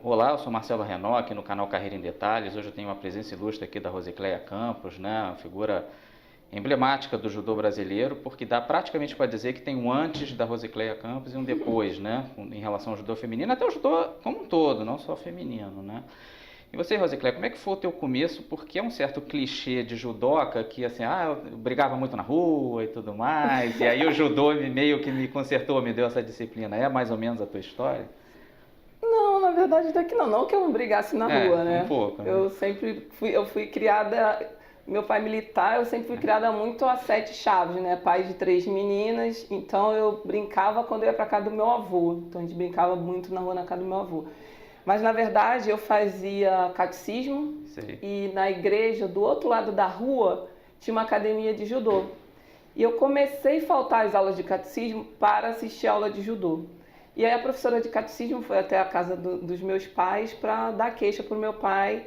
Olá, eu sou Marcelo Renó, aqui no canal Carreira em Detalhes. Hoje eu tenho uma presença ilustre aqui da Rosicléia Campos, né? Uma figura emblemática do judô brasileiro, porque dá praticamente para dizer que tem um antes da Rosicléia Campos e um depois, né? Em relação ao judô feminino, até o judô como um todo, não só feminino, né? E você, Rosicléia, como é que foi o teu começo? Porque é um certo clichê de judoca que, assim, eu brigava muito na rua e tudo mais, e aí o judô meio que me consertou, me deu essa disciplina. É mais ou menos a tua história? Não, na verdade até que não, não que eu não brigasse na rua, Um né? pouco, né? Eu fui criada, meu pai militar, eu sempre fui criada muito a sete chaves, né? Pai de três meninas, então eu brincava quando eu ia pra casa do meu avô, então a gente brincava muito na rua na casa do meu avô. Mas na verdade eu fazia catecismo Sei. e na igreja do outro lado da rua tinha uma academia de judô. E eu comecei a faltar às aulas de catecismo para assistir a aula de judô. E aí a professora de catecismo foi até a casa dos meus pais para dar queixa para o meu pai,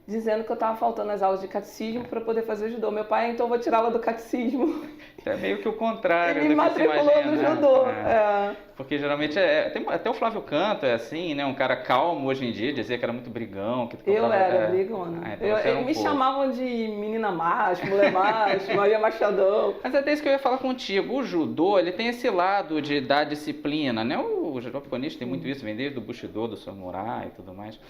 dizendo que eu estava faltando às aulas de catecismo para poder fazer judô. Meu pai, então eu vou tirá-la do catecismo. É meio que o contrário E me do que se matriculou no imagina, judô. né? Porque geralmente até o Flávio Canto é assim, né? Um cara calmo hoje em dia, dizia que era muito brigão, que Eu comprava, era brigona. Então você era um Me pouco. chamavam de menina macho, mulher macho, Maria Machadão. Mas até isso que eu ia falar contigo. O judô, ele tem esse lado de dar disciplina, né? O japonês tem muito isso, vem desde o Bushido, do samurai e tudo mais.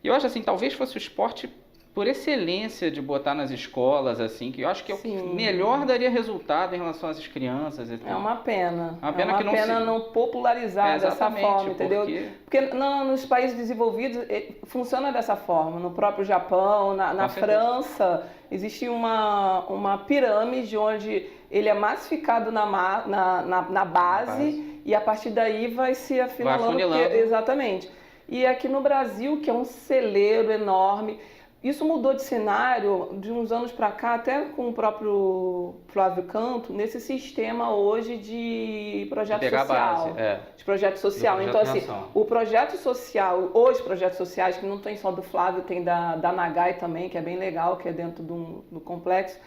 E eu acho assim, talvez fosse o esporte por excelência de botar nas escolas, assim, que eu acho que é o que Sim. melhor daria resultado em relação às crianças e tudo. É uma pena. É uma pena que não popularizar dessa exatamente, forma, entendeu? Porque nos países desenvolvidos funciona dessa forma. No próprio Japão, na França, existe uma pirâmide onde ele é massificado na base e a partir daí vai se afunilando. Exatamente. E aqui no Brasil, que é um celeiro enorme, isso mudou de cenário de uns anos para cá, até com o próprio Flávio Canto, nesse sistema hoje de projeto social. De projeto social. Então, assim, o projeto social, os projetos sociais, que não tem só do Flávio, tem da Nagai também, que é bem legal, que é dentro do complexo,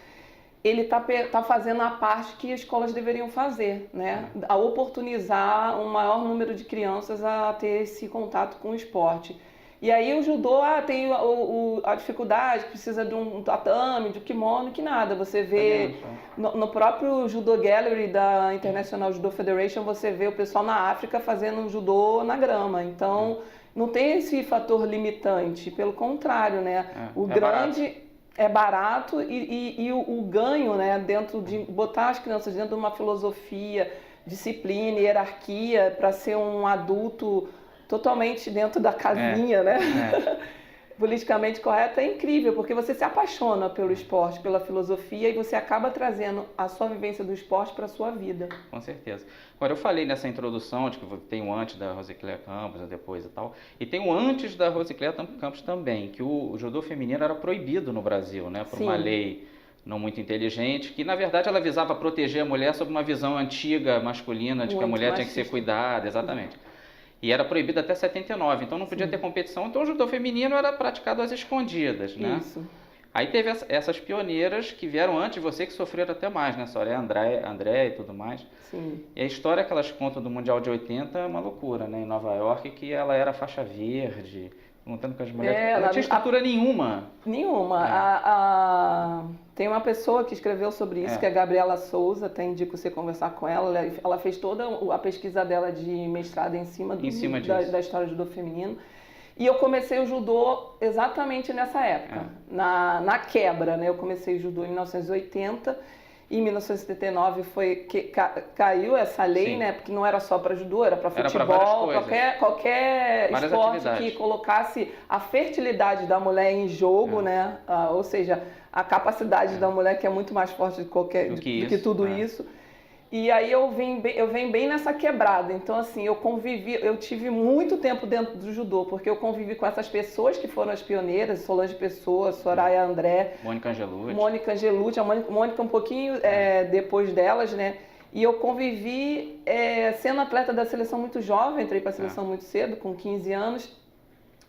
ele está fazendo a parte que as escolas deveriam fazer, né? A oportunizar um maior número de crianças a ter esse contato com o esporte. E aí o judô tem a dificuldade, precisa de um tatame, de um kimono, que nada. Você vê no próprio Judo Gallery da International Judo Federation, você vê o pessoal na África fazendo um judô na grama. Então não tem esse fator limitante, pelo contrário, né? O grande é barato e o ganho, né, dentro de botar as crianças dentro de uma filosofia, disciplina, hierarquia, para ser um adulto totalmente dentro da casinha, né? Politicamente correto, é incrível, porque você se apaixona pelo esporte, pela filosofia, e você acaba trazendo a sua vivência do esporte para a sua vida. Com certeza. Agora, eu falei nessa introdução de que tem o antes da Rosicléia Campos e depois e tal, e tem o antes da Rosicléia Campos também, que o judô feminino era proibido no Brasil, né? Por uma lei não muito inteligente, que na verdade ela visava proteger a mulher sob uma visão antiga, masculina, de que a mulher tinha que ser cuidada, exatamente. E era proibido até 79, então não podia ter competição, então o judô feminino era praticado às escondidas, né? Isso. Aí teve essas pioneiras que vieram antes de você, que sofreram até mais, né? Soraya André e tudo mais. Sim. E a história que elas contam do Mundial de 80 é uma loucura, né? Em Nova York, que ela era faixa verde, contando com as mulheres. Ela não tinha estrutura nenhuma. Nenhuma. Tem uma pessoa que escreveu sobre isso, que é a Gabriela Souza, até indico você conversar com ela. Ela fez toda a pesquisa dela de mestrado em cima da história do judô feminino. E eu comecei o judô exatamente nessa época, na quebra, né? Eu comecei o judô em 1980, e em 1979 foi que caiu essa lei, né? Porque não era só para judô, era para futebol, qualquer esporte que colocasse a fertilidade da mulher em jogo, né? Ou seja, a capacidade da mulher, que é muito mais forte do que tudo isso. E aí eu venho bem nessa quebrada. Então, assim, eu tive muito tempo dentro do judô, porque eu convivi com essas pessoas que foram as pioneiras, Solange Pessoa, Soraya André, Mônica Angelucci, a Mônica um pouquinho depois delas, né? E eu convivi sendo atleta da seleção muito jovem, entrei para a seleção muito cedo, com 15 anos.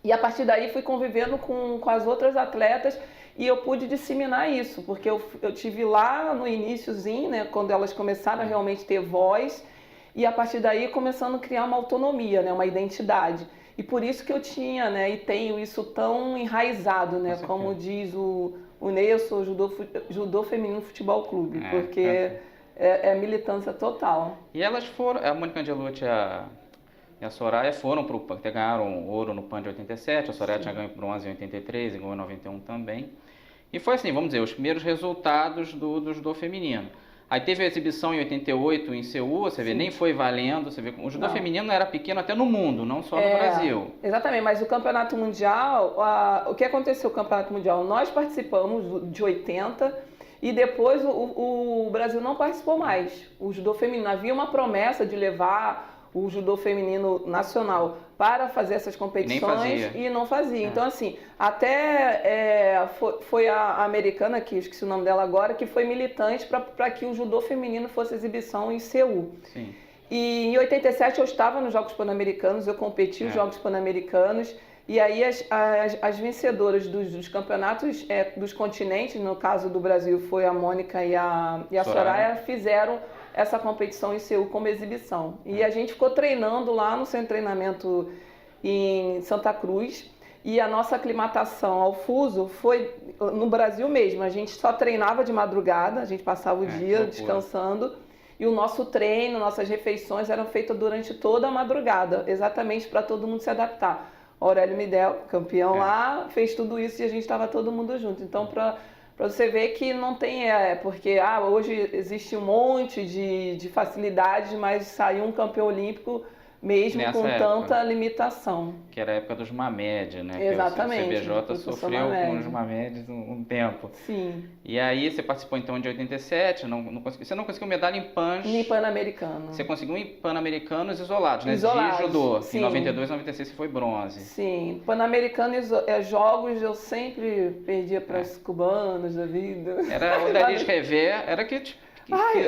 E a partir daí fui convivendo com as outras atletas e eu pude disseminar isso, porque eu tive lá no iniciozinho, né, quando elas começaram a realmente ter voz, e a partir daí começando a criar uma autonomia, né, uma identidade. E por isso que eu tinha, né, e tenho isso tão enraizado, né, como diz o Ney, eu sou judô feminino futebol clube, porque é militância total. E elas foram, a Mônica Angelucci e a Soraya foram para o PAN, ganharam ouro no PAN de 87, a Soraya tinha ganho bronze em 83 e ganhou em 91 também. E foi assim, vamos dizer, os primeiros resultados do judô feminino. Aí teve a exibição em 88 em Seul, você vê, nem foi valendo, você vê, o judô feminino era pequeno até no mundo, não só no Brasil. Exatamente, mas o campeonato mundial, o que aconteceu com o campeonato mundial? Nós participamos de 80 e depois o Brasil não participou mais. O judô feminino, havia uma promessa de levar o judô feminino nacional para fazer essas competições e não fazia. Então, assim, até foi a americana, que eu esqueci o nome dela agora, que foi militante para que o judô feminino fosse exibição em Seul. Sim. E em 87 eu estava nos Jogos Pan-Americanos, eu competi nos Jogos Pan-Americanos, e aí as vencedoras dos campeonatos dos continentes, no caso do Brasil foi a Mônica e a Soraya, fizeram essa competição em Seul como exibição. E a gente ficou treinando lá no centro de treinamento em Santa Cruz, e a nossa aclimatação ao fuso foi no Brasil mesmo. A gente só treinava de madrugada, a gente passava o dia descansando, e o nosso treino, nossas refeições eram feitas durante toda a madrugada, exatamente para todo mundo se adaptar. Aurélio Midel, campeão lá, fez tudo isso e a gente estava todo mundo junto. Então, para você ver que não tem, porque hoje existe um monte de facilidades, mas saiu um campeão olímpico mesmo nessa com época, tanta limitação. Que era a época dos Mamed, né? Exatamente. Que o CBJ sofreu com os Mameds um tempo. Sim. E aí você participou então de 87, você não conseguiu medalha em PANs. Em Pan-Americano. Você conseguiu em Pan-Americanos isolados, né? Isolados, de judô. Sim. Em 92 e 96 você foi bronze. Sim. Pan-Americano jogos eu sempre perdia para os cubanos da vida. Era o Dalis Rever, era que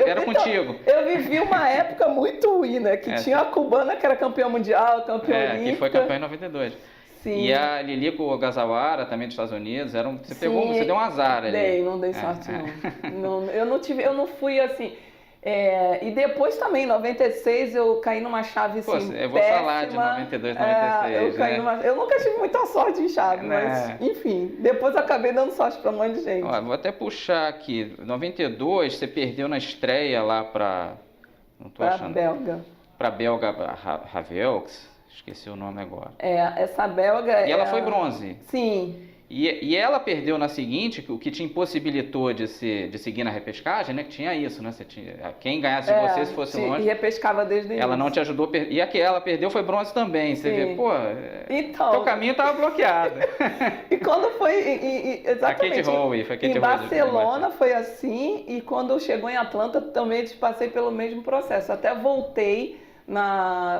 era contigo. Eu vivi uma época muito ruim, né? Que tinha a cubana que era campeã mundial, campeã olímpica. Que foi campeã em 92. Sim. E a Liliko Ogasawara, também dos Estados Unidos, você deu um azar ali. Não dei sorte não. Eu não fui assim... e depois também, em 96, eu caí numa chave assim, eu vou falar de 92, 96, eu nunca tive muita sorte em chave, mas enfim, depois eu acabei dando sorte para um monte de gente. Vou até puxar aqui, 92 você perdeu na estreia lá para... Não tô achando. Belga. Para Belga Ravelks, esqueci o nome agora. Essa belga... E ela foi bronze. Sim. E ela perdeu na seguinte, o que te impossibilitou de seguir na repescagem, né? Que tinha isso, né? Quem ganhasse de você, se fosse longe... E repescava desde o início. Ela não te ajudou, e a que ela perdeu foi bronze também. Você vê, então, teu caminho estava bloqueado. E quando foi... Exatamente. A Kate Howe, foi a Kate Em Barcelona foi assim, e quando chegou em Atlanta também passei pelo mesmo processo. Até voltei...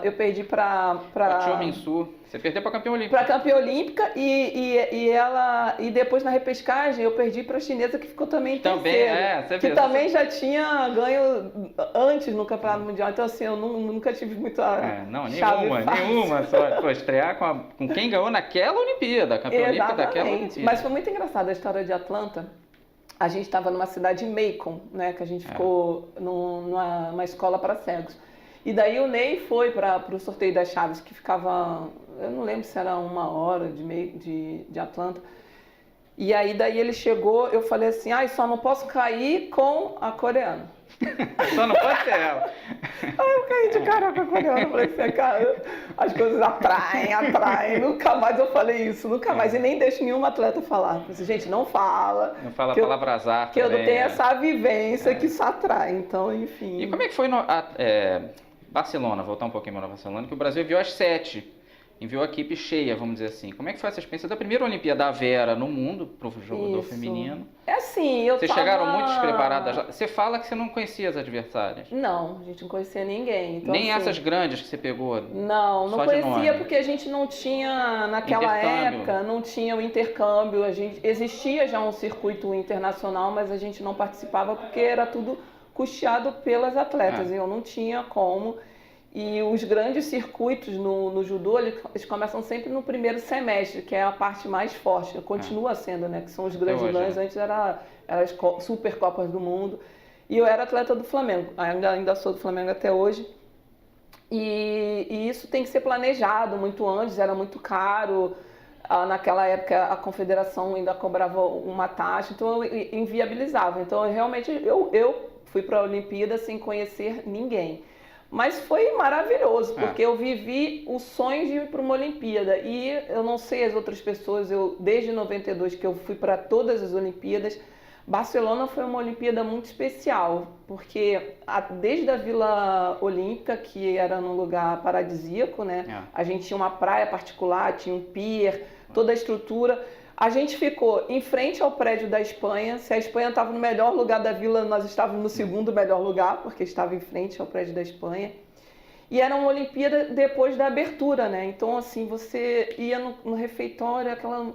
Eu perdi para Tio Minsu. Você perdeu para campeã olímpica. Para campeã olímpica e depois na repescagem eu perdi para a chinesa que ficou também em terceiro. Que também já tinha ganho antes no campeonato mundial. Então assim, eu nunca tive muita nenhuma. Só estrear com quem ganhou naquela Olimpíada, a campeã olímpica daquela Olimpíada. Mas foi muito engraçada a história de Atlanta. A gente estava numa cidade de Macon, né, que a gente ficou numa escola para cegos. E daí o Ney foi para o sorteio das chaves, que ficava, eu não lembro se era 1 hora de Atlanta. E aí daí ele chegou, eu falei assim, só não posso cair com a coreana. Só não pode ser ela. Aí eu caí de cara com a coreana, eu falei assim, cara, as coisas atraem. Nunca mais eu falei isso, nunca mais. E nem deixo nenhum atleta falar. Eu falei assim, gente, não fala. Não fala a palavra azar. Que eu não tenho essa vivência que isso atrai, então, enfim. E como é que foi Barcelona, voltar um pouquinho para Barcelona, que o Brasil enviou às 7, enviou a equipe cheia, vamos dizer assim. Como é que foi essa experiência da primeira Olimpíada da Vera no mundo para o jogador feminino? Vocês chegaram muito despreparadas já. Você fala que você não conhecia as adversárias. Não, a gente não conhecia ninguém. Então, nem essas grandes que você pegou? Não conhecia porque a gente não tinha, naquela época, não tinha o intercâmbio. Existia já um circuito internacional, mas a gente não participava porque era tudo custeado pelas atletas, e eu não tinha como. E os grandes circuitos no judô, eles começam sempre no primeiro semestre, que é a parte mais forte, continua sendo, né? Que são os grandes lãs, antes era as Supercopas do Mundo. E eu era atleta do Flamengo, ainda sou do Flamengo até hoje. E isso tem que ser planejado muito antes, era muito caro. Naquela época a confederação ainda cobrava uma taxa, então eu inviabilizava. Então eu fui para a Olimpíada sem conhecer ninguém. Mas foi maravilhoso, porque eu vivi o sonho de ir para uma Olimpíada. E eu não sei as outras pessoas, desde 92 que eu fui para todas as Olimpíadas, Barcelona foi uma Olimpíada muito especial, porque desde a Vila Olímpica, que era num lugar paradisíaco, né? A gente tinha uma praia particular, tinha um pier, toda a estrutura. A gente ficou em frente ao prédio da Espanha. Se a Espanha estava no melhor lugar da vila, nós estávamos no segundo melhor lugar, porque estava em frente ao prédio da Espanha. E era uma Olimpíada depois da abertura, né? Então, assim, você ia no refeitório, aquela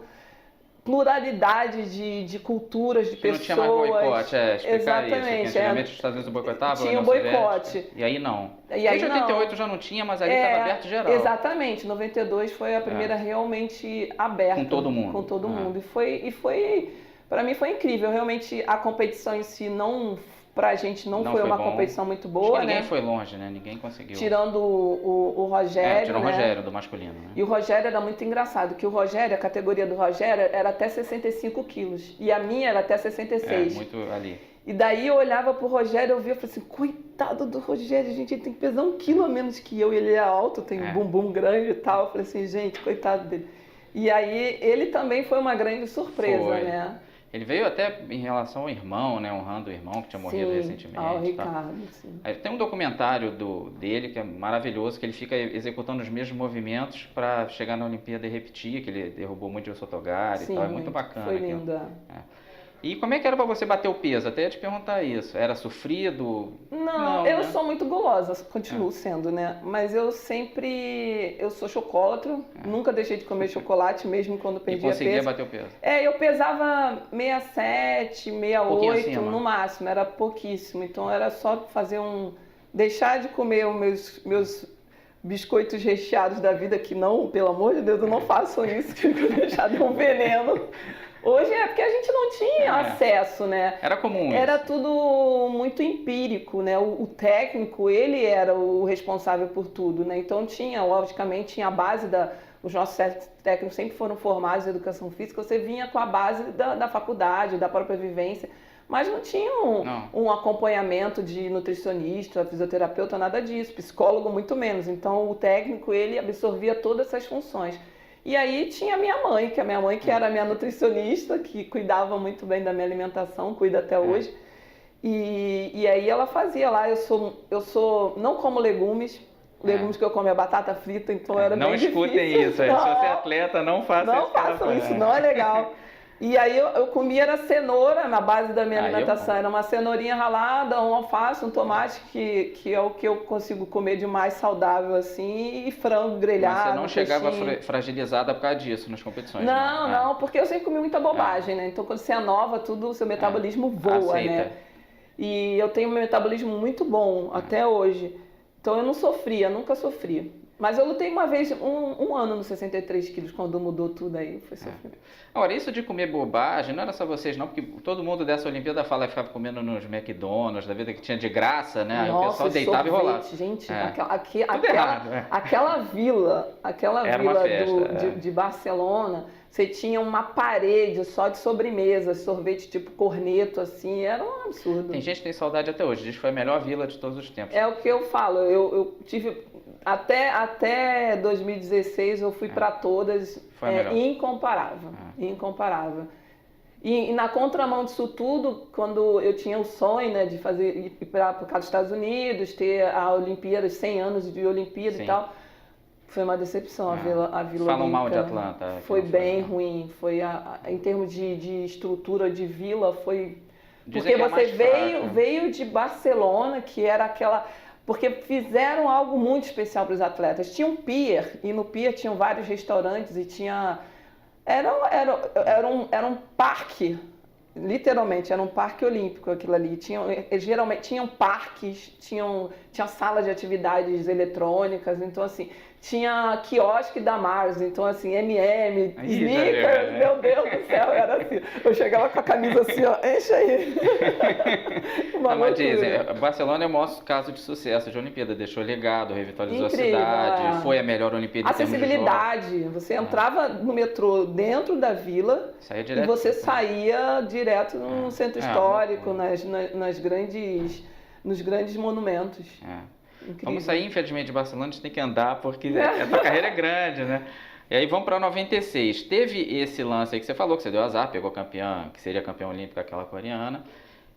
pluralidade de culturas, de pessoas. Não tinha mais boicote, explicar exatamente, isso. Antigamente os Estados Unidos boicotavam. Tinha um boicote. E aí não. E aí em 88 já não tinha, mas ali estava aberto geral. Exatamente, 92 foi a primeira realmente aberta. Com todo mundo. Com todo mundo. E foi para mim foi incrível. Realmente a competição em si pra gente não foi uma competição muito boa, ninguém né? foi longe, né? Ninguém conseguiu. Tirando o Rogério, tirou né? o Rogério, do masculino, né? E o Rogério era muito engraçado, que a categoria do Rogério era até 65 quilos. E a minha era até 66. Muito ali. E daí eu olhava pro Rogério, eu via e falei assim, coitado do Rogério, gente, ele tem que pesar 1 quilo a menos que eu, e ele é alto, tem um bumbum grande e tal. Eu falei assim, gente, coitado dele. E aí ele também foi uma grande surpresa, né? Ele veio até em relação ao irmão, né? Honrando o irmão que tinha morrido recentemente. O Ricardo, sim. Tem um documentário dele que é maravilhoso, que ele fica executando os mesmos movimentos para chegar na Olimpíada e repetir, que ele derrubou muito o Sotogari e tal. É muito bacana. Foi lindo. E como é que era para você bater o peso? Até ia te perguntar isso. Era sofrido? Não, eu sou muito gulosa, continuo sendo, né? Mas eu sou chocolatra, nunca deixei de comer chocolate, mesmo quando perdia peso. E conseguia bater o peso? Eu pesava 67, 68 no acima. máximo, era pouquíssimo. Então era só fazer deixar de comer os meus biscoitos recheados da vida, que não, pelo amor de Deus, eu não faço isso, que deixar de um veneno. Hoje porque a gente não tinha acesso, né? Era comum. Era tudo muito empírico, né? O técnico, ele era o responsável por tudo, né? Então logicamente, tinha a base os nossos técnicos sempre foram formados em educação física, você vinha com a base da faculdade, da própria vivência, mas não tinha um acompanhamento de nutricionista, fisioterapeuta, nada disso, psicólogo muito menos. Então o técnico, ele absorvia todas essas funções. E aí tinha a minha mãe, que era a minha nutricionista, que cuidava muito bem da minha alimentação, cuida até hoje. E aí ela fazia lá, eu sou não como legumes que eu como é batata frita, então era bem difícil. Não escutem isso, se você é atleta, não façam isso. Não façam isso, não é legal. E aí eu comia era cenoura, na base da minha alimentação, era uma cenourinha ralada, um alface, um tomate, que é o que eu consigo comer de mais saudável, assim, e frango grelhado. Mas você não chegava fragilizada por causa disso nas competições? Não, porque eu sempre comi muita bobagem, né? Então quando você é nova, o seu metabolismo voa, né? E eu tenho um metabolismo muito bom até hoje. Então eu não sofria, nunca sofri. Mas eu lutei uma vez, um ano nos 63 quilos, quando mudou tudo aí, foi sofrido. Agora, isso de comer bobagem, não era só vocês não, porque todo mundo dessa Olimpíada fala que ficava comendo nos McDonald's, da vida que tinha de graça, né? Aí o pessoal deitava sorvete, e rolava. Gente, aquela vila festa, de Barcelona, você tinha uma parede só de sobremesa, sorvete tipo corneto, assim, era um absurdo. Tem gente que tem saudade até hoje, diz que foi a melhor vila de todos os tempos. É o que eu falo, eu tive... Até 2016 eu fui para todas, incomparável, incomparável. E na contramão disso tudo, quando eu tinha o sonho, né, de ir para os Estados Unidos, ter a Olimpíada, 100 anos de Olimpíada e tal, foi uma decepção a Vila Falam mal de Olímpica. Atlanta. Foi bem ruim, em termos de estrutura de vila, foi... Porque você veio de Barcelona, que era aquela... Porque fizeram algo muito especial para os atletas. Tinha um pier, e no pier tinham vários restaurantes e tinha... Era um parque, literalmente, era um parque olímpico aquilo ali. Geralmente tinham parques, tinha sala de atividades eletrônicas, então assim, tinha quiosque da Mars, então assim, M&M, Aí, sneakers, né? meu Deus do céu, era assim. Eu chegava com a camisa assim, ó, enche aí. Uma Mas dizem, loucura. Barcelona é o maior caso de sucesso de Olimpíada, deixou legado, revitalizou Incrível, a cidade, é. foi a melhor Olimpíada em termos de jogos. Acessibilidade, você entrava no metrô dentro da vila Saía e direto. você saía direto no centro histórico, loucura. nos grandes monumentos. Incrível. Vamos sair, infelizmente, de Barcelona, a gente tem que andar, porque a tua carreira é grande, né? E aí vamos para 96. Teve esse lance aí que você falou, que você deu azar, pegou campeã, que seria campeã olímpica, aquela coreana.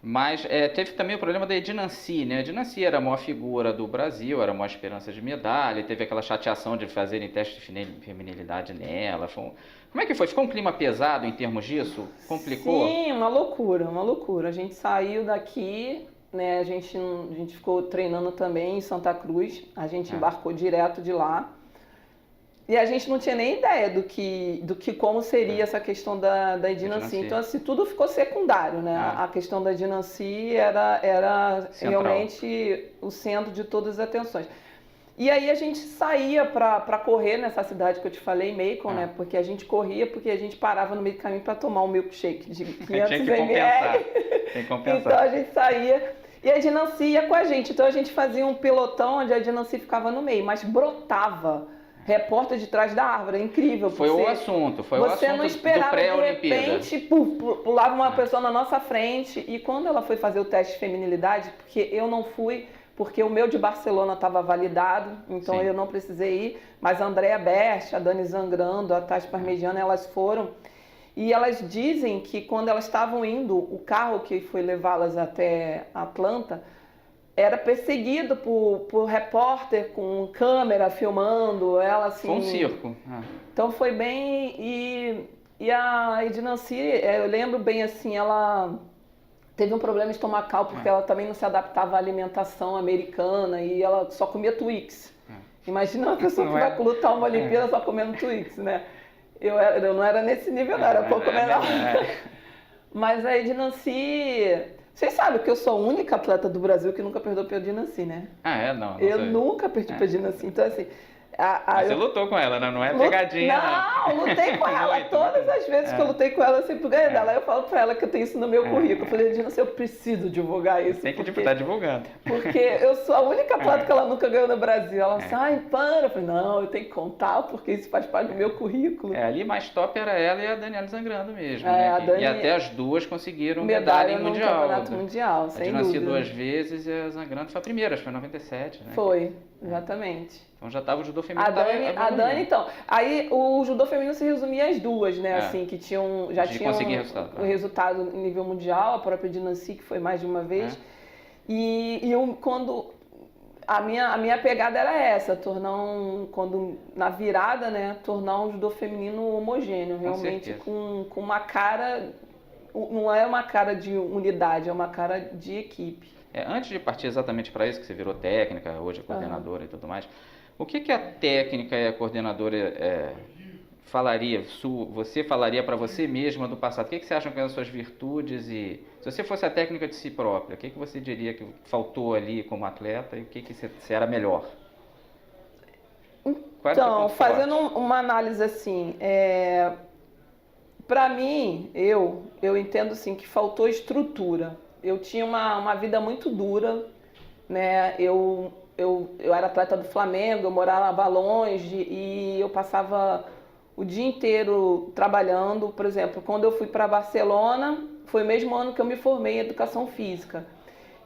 Mas teve também o problema da Edinancy, né? A Edinancy era a maior figura do Brasil, era a maior esperança de medalha, teve aquela chateação de fazerem teste de feminilidade nela. Como é que foi? Ficou um clima pesado em termos disso? Complicou? Sim, uma loucura, uma loucura. A gente saiu daqui, né? A gente ficou treinando também em Santa Cruz, a gente embarcou direto de lá. E a gente não tinha nem ideia do que como seria essa questão da Edinancy. Então, assim, tudo ficou secundário, né? A questão da Edinancy era realmente o centro de todas as atenções. E aí a gente saía para correr nessa cidade que eu te falei, Macon, né? Porque a gente corria, porque a gente parava no meio do caminho para tomar um milkshake de 500 ml. Tem que compensar. Então a gente saía e a Edinancy ia com a gente. Então a gente fazia um pelotão onde a Edinancy ficava no meio, mas brotava. Repórter de trás da árvore, é incrível. Foi o assunto, você não esperava, de repente, pulava uma pessoa na nossa frente. E quando ela foi fazer o teste de feminilidade, porque eu não fui, porque o meu de Barcelona estava validado, então eu não precisei ir, mas a Andrea Berti, a Dani Zangrando, a Tati Parmegiana, elas foram. E elas dizem que quando elas estavam indo, o carro que foi levá-las até Atlanta era perseguido por repórter com câmera filmando ela assim. Foi um circo. Então foi bem. E a Edinancy, eu lembro bem assim, ela teve um problema estomacal porque ela também não se adaptava à alimentação americana e ela só comia Twix. Imagina uma pessoa que vai lutar uma Olimpíada só comendo Twix, né? Eu não era nesse nível, não, era um pouco menor. Mas a Edinancy. Vocês sabem que eu sou a única atleta do Brasil que nunca perdeu para a Edinancy, né? Não eu nunca perdi para a Edinancy. Então, assim... Mas você lutou com ela, né? Não é pegadinha, não. Lutei com ela. Todas as vezes que eu lutei com ela, eu sempre ganhei dela. Eu falo para ela que eu tenho isso no meu currículo. Eu falei, Edinancy, eu preciso divulgar isso. Tem que estar divulgando. Porque eu sou a única atleta que ela nunca ganhou no Brasil. Ela disse, para. Eu falei, não, eu tenho que contar, porque isso faz parte do meu currículo. Ali mais top era ela e a Daniela Zangrando mesmo, né? E até as duas conseguiram medalha em mundial. Campeonato mundial, sem dúvida. A Edinancy 2 vezes e a Zangrando foi a primeira, acho que foi em 97, né? Foi, exatamente. Então já estava o judô feminino. A Dani, então. Aí o judô feminino se resumia às duas, né? Assim, que já tinham o resultado em nível mundial, a própria Edinancy, que foi mais de uma vez. Quando a minha pegada era essa, quando na virada, né, tornar um judô feminino homogêneo, realmente com uma cara, não é uma cara de unidade, é uma cara de equipe. Antes de partir exatamente para isso, que você virou técnica, hoje é coordenadora e tudo mais, o que a técnica e a coordenadora você falaria para você mesma do passado? O que você acha que são as suas virtudes? E se você fosse a técnica de si própria, o que você diria que faltou ali como atleta e o que você era melhor? Então, fazendo uma análise assim, para mim, eu entendo assim, que faltou estrutura. Eu tinha uma vida muito dura, né? Eu era atleta do Flamengo, eu morava longe e eu passava o dia inteiro trabalhando. Por exemplo, quando eu fui para Barcelona, foi o mesmo ano que eu me formei em Educação Física.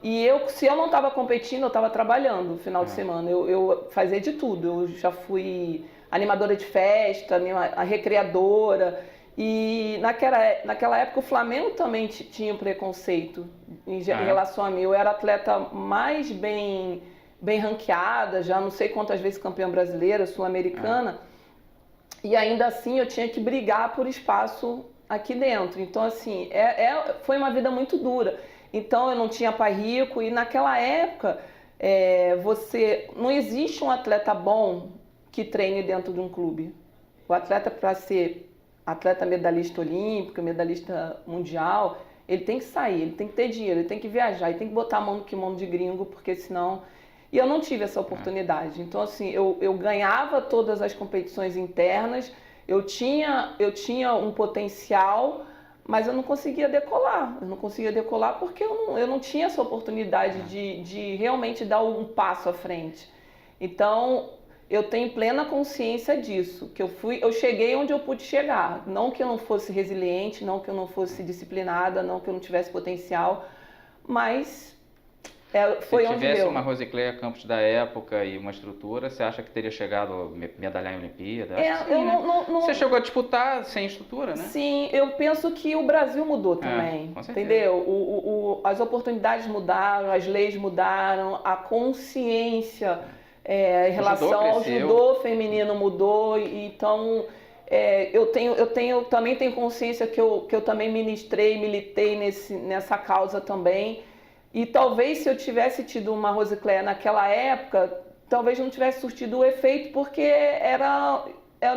E se eu não estava competindo, eu estava trabalhando no final de semana. Eu fazia de tudo. Eu já fui animadora de festa, a recreadora. E naquela época o Flamengo também tinha preconceito em relação a mim. Eu era atleta mais bem ranqueada, já não sei quantas vezes campeã brasileira, sul-americana, e ainda assim eu tinha que brigar por espaço aqui dentro. Então, assim, foi uma vida muito dura. Então, eu não tinha pai rico e naquela época não existe um atleta bom que treine dentro de um clube. O atleta, para ser atleta medalhista olímpico, medalhista mundial, ele tem que sair, ele tem que ter dinheiro, ele tem que viajar, ele tem que botar a mão no kimono de gringo, porque senão... E eu não tive essa oportunidade. Então, assim, eu ganhava todas as competições internas, eu tinha um potencial, mas eu não conseguia decolar. Eu não conseguia decolar porque eu não tinha essa oportunidade de realmente dar um passo à frente. Então, eu tenho plena consciência disso, que eu cheguei onde eu pude chegar. Não que eu não fosse resiliente, não que eu não fosse disciplinada, não que eu não tivesse potencial, mas foi onde deu. Se tivesse uma Rosicléia Campos da época e uma estrutura, você acha que teria chegado a medalhar em Olimpíada? Você chegou a disputar sem estrutura, né? Sim, eu penso que o Brasil mudou também, com certeza. Entendeu? As oportunidades mudaram, as leis mudaram, a consciência em relação ao judô feminino mudou, então eu também tenho consciência que eu também militei nessa causa também. E talvez se eu tivesse tido uma Rosicléia naquela época, talvez não tivesse surtido o efeito, porque era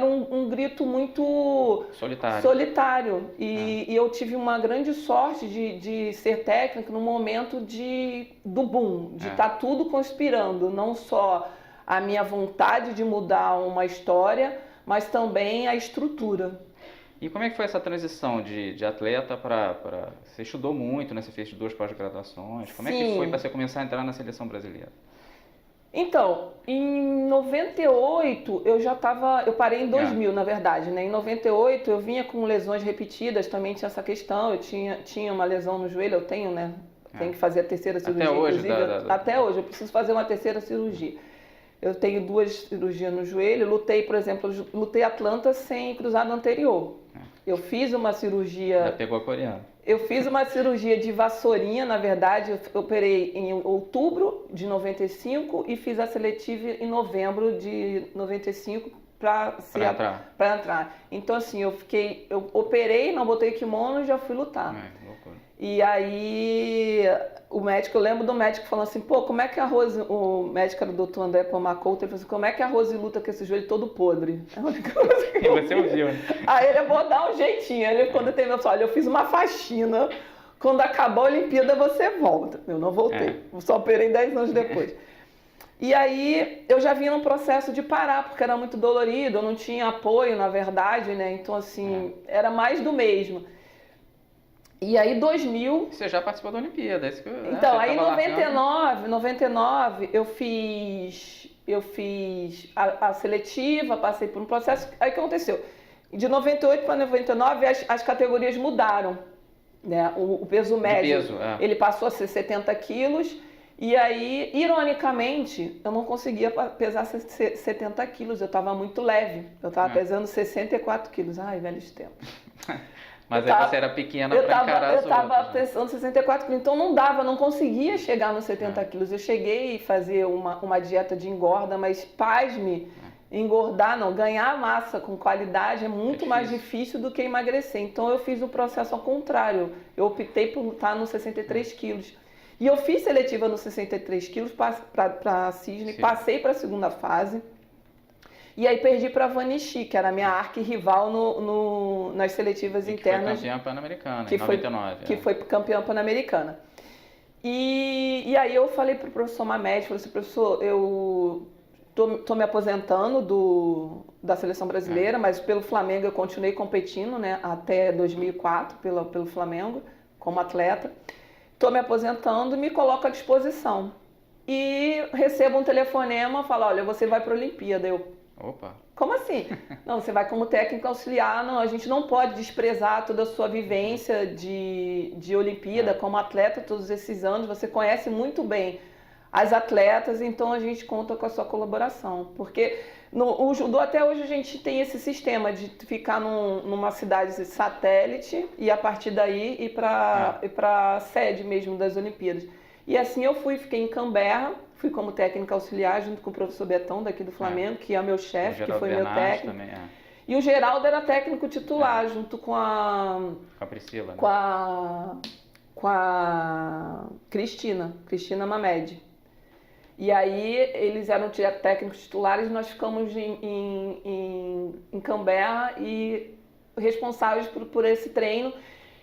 um grito muito solitário. E eu tive uma grande sorte de ser técnica no momento do boom, de estar tudo conspirando, não só a minha vontade de mudar uma história, mas também a estrutura. E como é que foi essa transição de atleta para... Você estudou muito, né? Você fez 2 pós-graduações. Como é que foi para você começar a entrar na seleção brasileira? Então, em 98, eu parei em 2000, na verdade, né? Em 98 eu vinha com lesões repetidas, também tinha essa questão, eu tinha uma lesão no joelho, eu tenho, né? Tenho que fazer a terceira cirurgia, até hoje, inclusive. Até hoje, eu preciso fazer uma terceira cirurgia. Eu tenho 2 cirurgias no joelho, por exemplo, lutei Atlanta sem cruzado anterior. Eu fiz uma cirurgia... Já pegou a coreana. Eu fiz uma cirurgia de vassourinha, na verdade, eu operei em outubro de 95 e fiz a seletiva em novembro de 95 para entrar. Então, assim, eu operei, não botei kimono e já fui lutar. Loucura. E aí, eu lembro do médico falando assim, pô, como é que a Rose, o médico era o doutor André Pomacouto, ele falou assim, como é que a Rose luta com esse joelho todo podre? E você ouviu, né? Aí ele, vou dar um jeitinho. Ele, quando teve, eu falei, olha, eu fiz uma faxina, quando acabar a Olimpíada você volta. Eu não voltei, só operei 10 anos depois. E aí, eu já vinha num processo de parar, porque era muito dolorido, eu não tinha apoio, na verdade, né? Então, assim, era mais do mesmo. E aí, 2000... Você já participou da Olimpíada. Então, aí em 99, eu fiz a seletiva, passei por um processo. Aí o que aconteceu? De 98 para 99, as categorias mudaram. Né? O peso médio, ele passou a ser 70 quilos. E aí, ironicamente, eu não conseguia pesar 70 quilos. Eu estava muito leve. Eu estava pesando 64 quilos. Ai, velhos tempos. Mas aí você era pequena para encarar as outras. Eu estava pesando 64 quilos, então não dava, não conseguia chegar nos 70 quilos. Eu cheguei a fazer uma dieta de engorda, mas pasme, engordar não, ganhar massa com qualidade é muito mais difícil do que emagrecer. Então eu fiz o processo ao contrário, eu optei por lutar nos 63 quilos. E eu fiz seletiva nos 63 quilos para Cisne, passei para a segunda fase. E aí perdi para a Vanishi, que era a minha arquirrival nas seletivas internas. Que foi campeã pan-americana em 99. Que foi campeã pan-americana. E aí eu falei para o professor Mamed, falei assim, professor, eu tô me aposentando da seleção brasileira, mas pelo Flamengo eu continuei competindo, né, até 2004 pelo Flamengo, como atleta. Estou me aposentando e me coloco à disposição. E recebo um telefonema, fala, olha, você vai para a Olimpíada. Opa! Como assim? Não, você vai como técnico auxiliar, não, a gente não pode desprezar toda a sua vivência de Olimpíada como atleta todos esses anos, você conhece muito bem as atletas, então a gente conta com a sua colaboração, porque o judô até hoje a gente tem esse sistema de ficar numa cidade satélite e a partir daí ir para a sede mesmo das Olimpíadas. E assim eu fiquei em Canberra, fui como técnica auxiliar junto com o professor Betão daqui do Flamengo, que é meu chefe, que foi meu técnico. Também, E o Geraldo era técnico titular, junto com a Priscila, né? Com a Cristina Mamed. E aí eles eram técnicos titulares, nós ficamos em Canberra e responsáveis por esse treino.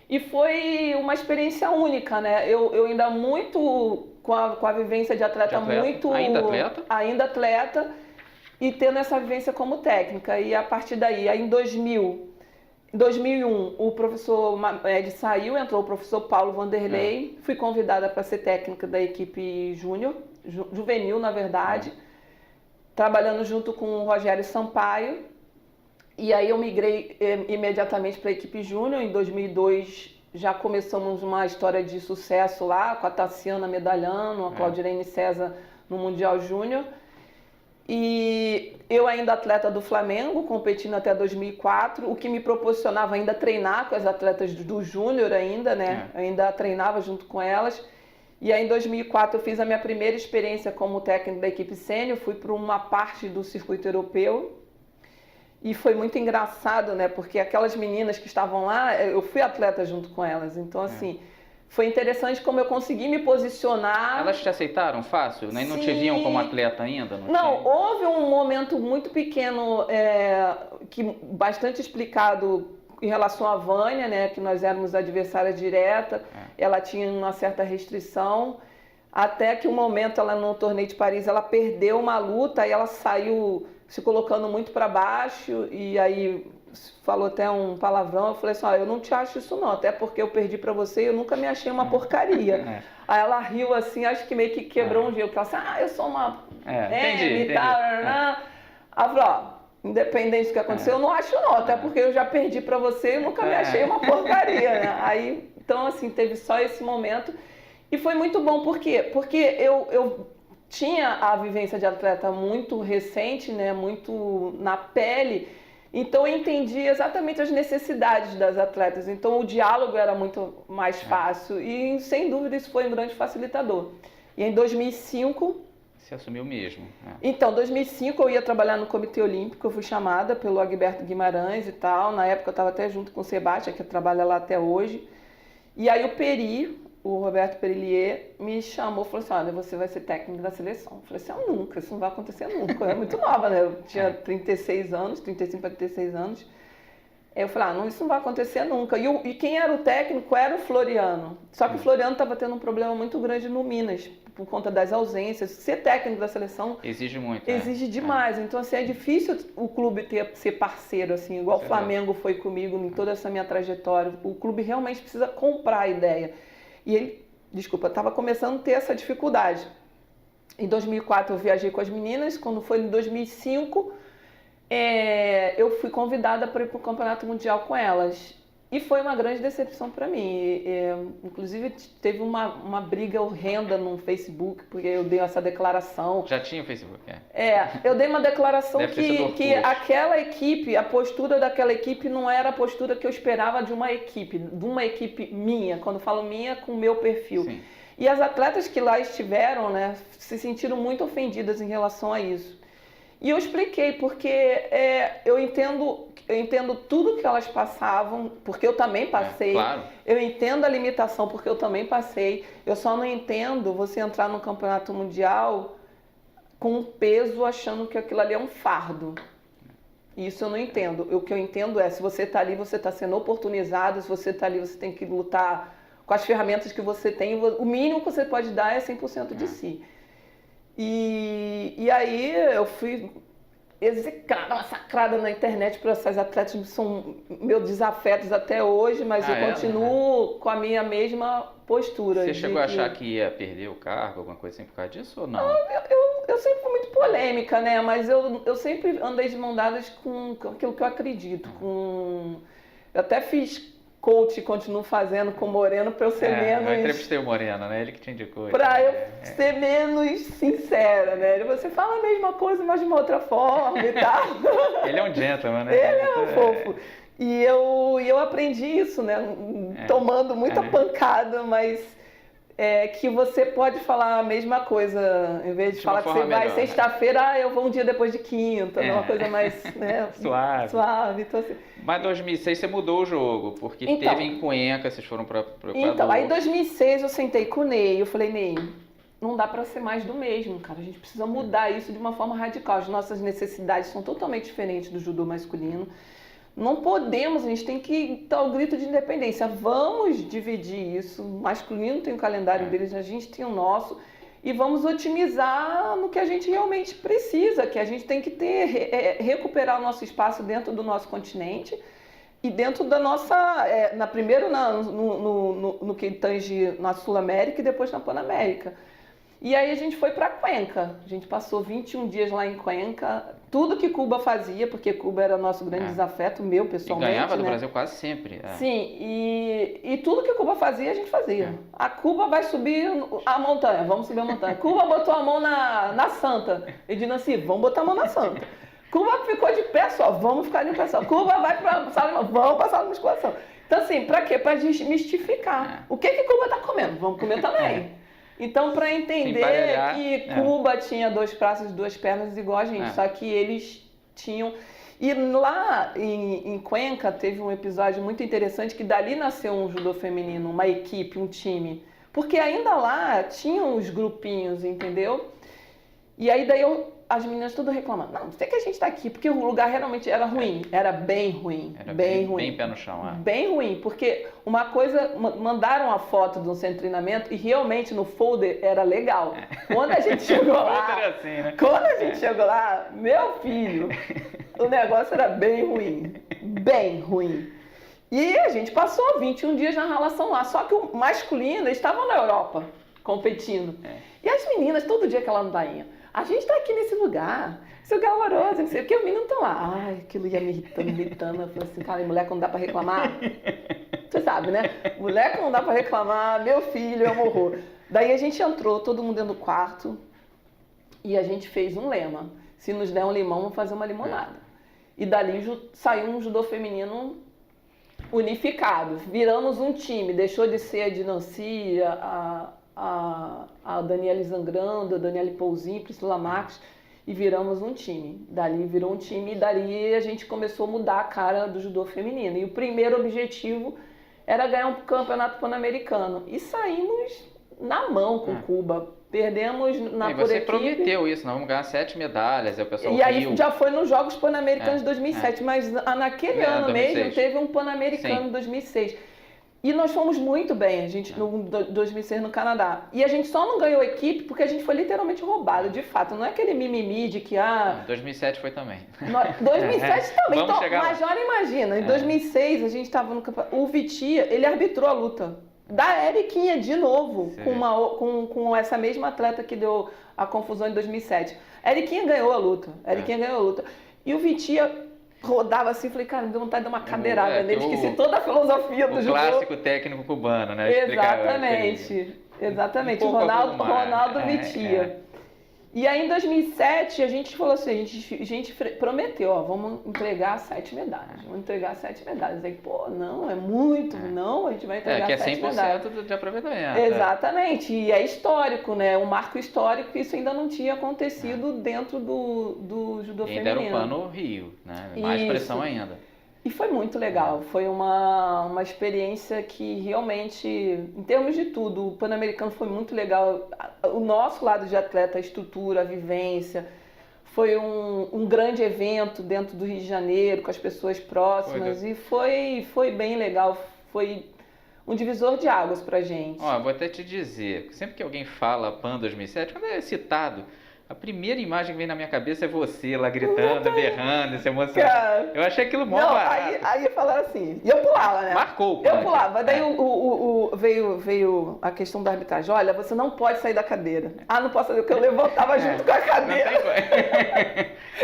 E foi uma experiência única, né? Eu ainda muito com a vivência de atleta, muito... Ainda atleta? Ainda atleta, e tendo essa vivência como técnica. E a partir daí, aí em 2001, o professor Ed saiu, entrou o professor Paulo Vanderlei. Fui convidada para ser técnica da equipe júnior, juvenil, na verdade, trabalhando junto com o Rogério Sampaio. E aí eu migrei imediatamente para a equipe júnior. Em 2002 já começamos uma história de sucesso lá, com a Tassiana medalhando, a Claudirene César no Mundial Júnior. E eu ainda atleta do Flamengo, competindo até 2004, o que me proporcionava ainda treinar com as atletas do Júnior ainda, né? Ainda treinava junto com elas. E aí em 2004 eu fiz a minha primeira experiência como técnico da equipe sênior, fui para uma parte do circuito europeu. E foi muito engraçado, né? Porque aquelas meninas que estavam lá, eu fui atleta junto com elas. Então, assim, foi interessante como eu consegui me posicionar. Elas te aceitaram fácil? Né? Não te viam como atleta ainda? Não, houve um momento muito pequeno, bastante explicado em relação à Vânia, né? Que nós éramos adversária direta. Ela tinha uma certa restrição. Até que um momento, ela no torneio de Paris, ela perdeu uma luta e ela saiu se colocando muito para baixo, e aí falou até um palavrão. Eu falei assim, eu não te acho isso não, até porque eu perdi para você e eu nunca me achei uma porcaria. Aí ela riu assim, acho que meio que quebrou um gelo, porque ela assim, eu sou uma entendi. Ela falou, independente do que aconteceu, eu não acho não, até porque eu já perdi para você e eu nunca me achei uma porcaria, né? Aí, então assim, teve só esse momento, e foi muito bom, por quê? Porque eu tinha a vivência de atleta muito recente, né, muito na pele, então eu entendi exatamente as necessidades das atletas, então o diálogo era muito mais fácil e sem dúvida isso foi um grande facilitador. E em 2005... Você assumiu mesmo. Então, em 2005 eu ia trabalhar no Comitê Olímpico, eu fui chamada pelo Agberto Guimarães e tal, na época eu estava até junto com o Sebastião, que trabalha lá até hoje, e aí o Roberto Perillier me chamou e falou assim, olha, você vai ser técnico da seleção. Eu falei assim, nunca, isso não vai acontecer nunca. Eu era muito nova, né? Eu tinha 36 anos, 35 para 36 anos. Eu falei, não, isso não vai acontecer nunca. E quem era o técnico era o Floriano. Só que o Floriano estava tendo um problema muito grande no Minas, por conta das ausências. Ser técnico da seleção... Exige muito. Exige demais. Então, assim, é difícil o clube ser parceiro, assim, igual o Flamengo foi comigo em toda essa minha trajetória. O clube realmente precisa comprar a ideia. E ele, estava começando a ter essa dificuldade. Em 2004 eu viajei com as meninas, quando foi em 2005 eu fui convidada para ir para o Campeonato Mundial com elas. E foi uma grande decepção para mim. Inclusive teve uma briga horrenda no Facebook, porque eu dei essa declaração. Já tinha o Facebook? Eu dei uma declaração que aquela equipe, a postura daquela equipe não era a postura que eu esperava de uma equipe minha, quando eu falo minha, com o meu perfil. Sim. E as atletas que lá estiveram, né, se sentiram muito ofendidas em relação a isso. E eu expliquei, porque eu entendo tudo que elas passavam, porque eu também passei. Claro. Eu entendo a limitação, porque eu também passei. Eu só não entendo você entrar no campeonato mundial com um peso achando que aquilo ali é um fardo. Isso eu não entendo. O que eu entendo é, se você está ali, você está sendo oportunizado, se você está ali, você tem que lutar com as ferramentas que você tem. O mínimo que você pode dar é 100% de si. E aí eu fui execrada, massacrada na internet por essas atletas que são meus desafetos até hoje, mas eu continuo com a minha mesma postura. Você chegou a achar que ia perder o cargo, alguma coisa assim por causa disso ou não? Eu sempre fui muito polêmica, né? Mas eu sempre andei de mão dadas com aquilo que eu acredito. Eu até fiz coach, continuo fazendo com o Moreno para eu ser menos... Eu entrevistei o Moreno, né? Ele que te indicou. Para eu ser menos sincera, né? Você fala a mesma coisa, mas de uma outra forma e tal. Ele é um gentleman, né? Ele é um fofo. E eu aprendi isso, né? Tomando muita pancada, mas que você pode falar a mesma coisa. Em vez de falar que você vai sexta-feira, eu vou um dia depois de quinta. Uma coisa mais suave. Então, assim, mas em 2006 você mudou o jogo, porque teve em Cuenca, vocês foram para Equador. Então, aí em 2006 eu sentei com o Ney, eu falei, Ney, não dá para ser mais do mesmo, cara. A gente precisa mudar isso de uma forma radical. As nossas necessidades são totalmente diferentes do judô masculino. Não podemos, a gente tem que dar o grito de independência. Vamos dividir isso. O masculino tem o calendário deles, a gente tem o nosso. E vamos otimizar no que a gente realmente precisa, que a gente tem que recuperar o nosso espaço dentro do nosso continente e dentro da nossa... primeiro no que tange na Sul-América e depois na Pan-América. E aí a gente foi para Cuenca. A gente passou 21 dias lá em Cuenca. Tudo que Cuba fazia, porque Cuba era nosso grande desafeto, meu pessoalmente. E ganhava do né? Brasil quase sempre. Sim, e tudo que Cuba fazia, a gente fazia. A Cuba vai subir a montanha, vamos subir a montanha. Cuba botou a mão na Santa. Edna assim, vamos botar a mão na Santa. Cuba ficou de pé só, vamos ficar de pé só. Cuba vai para sala, vamos para a sala de musculação. Então assim, para quê? Para desmistificar. O que Cuba está comendo? Vamos comer também. Então, para entender que Cuba tinha 2 braços e 2 pernas igual a gente, só que eles tinham... E lá em Cuenca teve um episódio muito interessante que dali nasceu um judô feminino, uma equipe, um time. Porque ainda lá tinham os grupinhos, entendeu? E aí daí as meninas todas reclamando. Não sei que a gente tá aqui, porque o lugar realmente era ruim. Era bem ruim. Era bem ruim. Bem pé no chão, Bem ruim, porque uma coisa... Mandaram a foto de um centro de treinamento e realmente no folder era legal. Quando a gente chegou lá... assim, né? Quando a gente chegou lá, meu filho, o negócio era bem ruim. Bem ruim. E a gente passou 21 dias na relação lá. Só que o masculino, eles estavam na Europa, competindo. E as meninas, todo dia aquela ladainha. A gente tá aqui nesse lugar, esse lugar horroroso, não sei o que, os meninos estão lá. Ai, aquilo ia me irritando. Eu falei assim, cara, mulher que não dá pra reclamar. Você sabe, né? Mulher que não dá pra reclamar, meu filho, é um horror. Daí a gente entrou, todo mundo dentro do quarto, e a gente fez um lema. Se nos der um limão, vamos fazer uma limonada. E dali saiu um judô feminino unificado. Viramos um time, deixou de ser a Dinanci, a Daniele Zangrando, a Daniele Pouzinho, Priscila Marques, e viramos um time. Dali virou um time e dali a gente começou a mudar a cara do judô feminino. E o primeiro objetivo era ganhar um campeonato pan-americano. E saímos na mão com Cuba. Perdemos na por equipe. E você prometeu isso, nós vamos ganhar 7 medalhas, aí o pessoal E aí já foi nos Jogos Pan-Americanos de 2007, mas naquele ano 2006. mesmo teve um Pan-Americano em 2006. E nós fomos muito bem, a gente, no 2006 no Canadá. E a gente só não ganhou equipe porque a gente foi literalmente roubado, de fato. Não é aquele mimimi de que... 2007 foi também. 2007 também. Vamos Então, chegar mas olha, imagina, em 2006 a gente estava no campeonato... O Vitia, ele arbitrou a luta da Eriquinha de novo, com essa mesma atleta que deu a confusão em 2007. A Eriquinha ganhou a luta. E o Vitia... rodava assim, falei, cara, me deu vontade de dar uma cadeirada nele, esqueci toda a filosofia do judô. O clássico técnico cubano, né? Exatamente, Ronaldo Vitia. E aí em 2007 a gente falou assim, a gente prometeu, ó, vamos entregar 7 medalhas. Aí, pô, não, é muito, não, a gente vai entregar 7 medalhas. Que é 100% de aproveitamento. Exatamente, e é histórico, né? Um marco histórico, isso ainda não tinha acontecido dentro do judô feminino. E ainda era o Pano Rio, né? Mais pressão ainda. E foi muito legal, foi uma experiência que realmente, em termos de tudo, o Pan-Americano foi muito legal. O nosso lado de atleta, a estrutura, a vivência, foi um grande evento dentro do Rio de Janeiro, com as pessoas próximas, e foi bem legal, foi um divisor de águas pra gente. Ó, vou até te dizer, sempre que alguém fala Pan 2007, quando é citado, a primeira imagem que vem na minha cabeça é você lá gritando, berrando, se emocionando. Eu achei aquilo mó barato. Aí falaram assim, e eu pulava, né? Marcou. Eu pulava, daí veio a questão da arbitragem. Olha, você não pode sair da cadeira. Não posso fazer, porque eu levantava junto com a cadeira.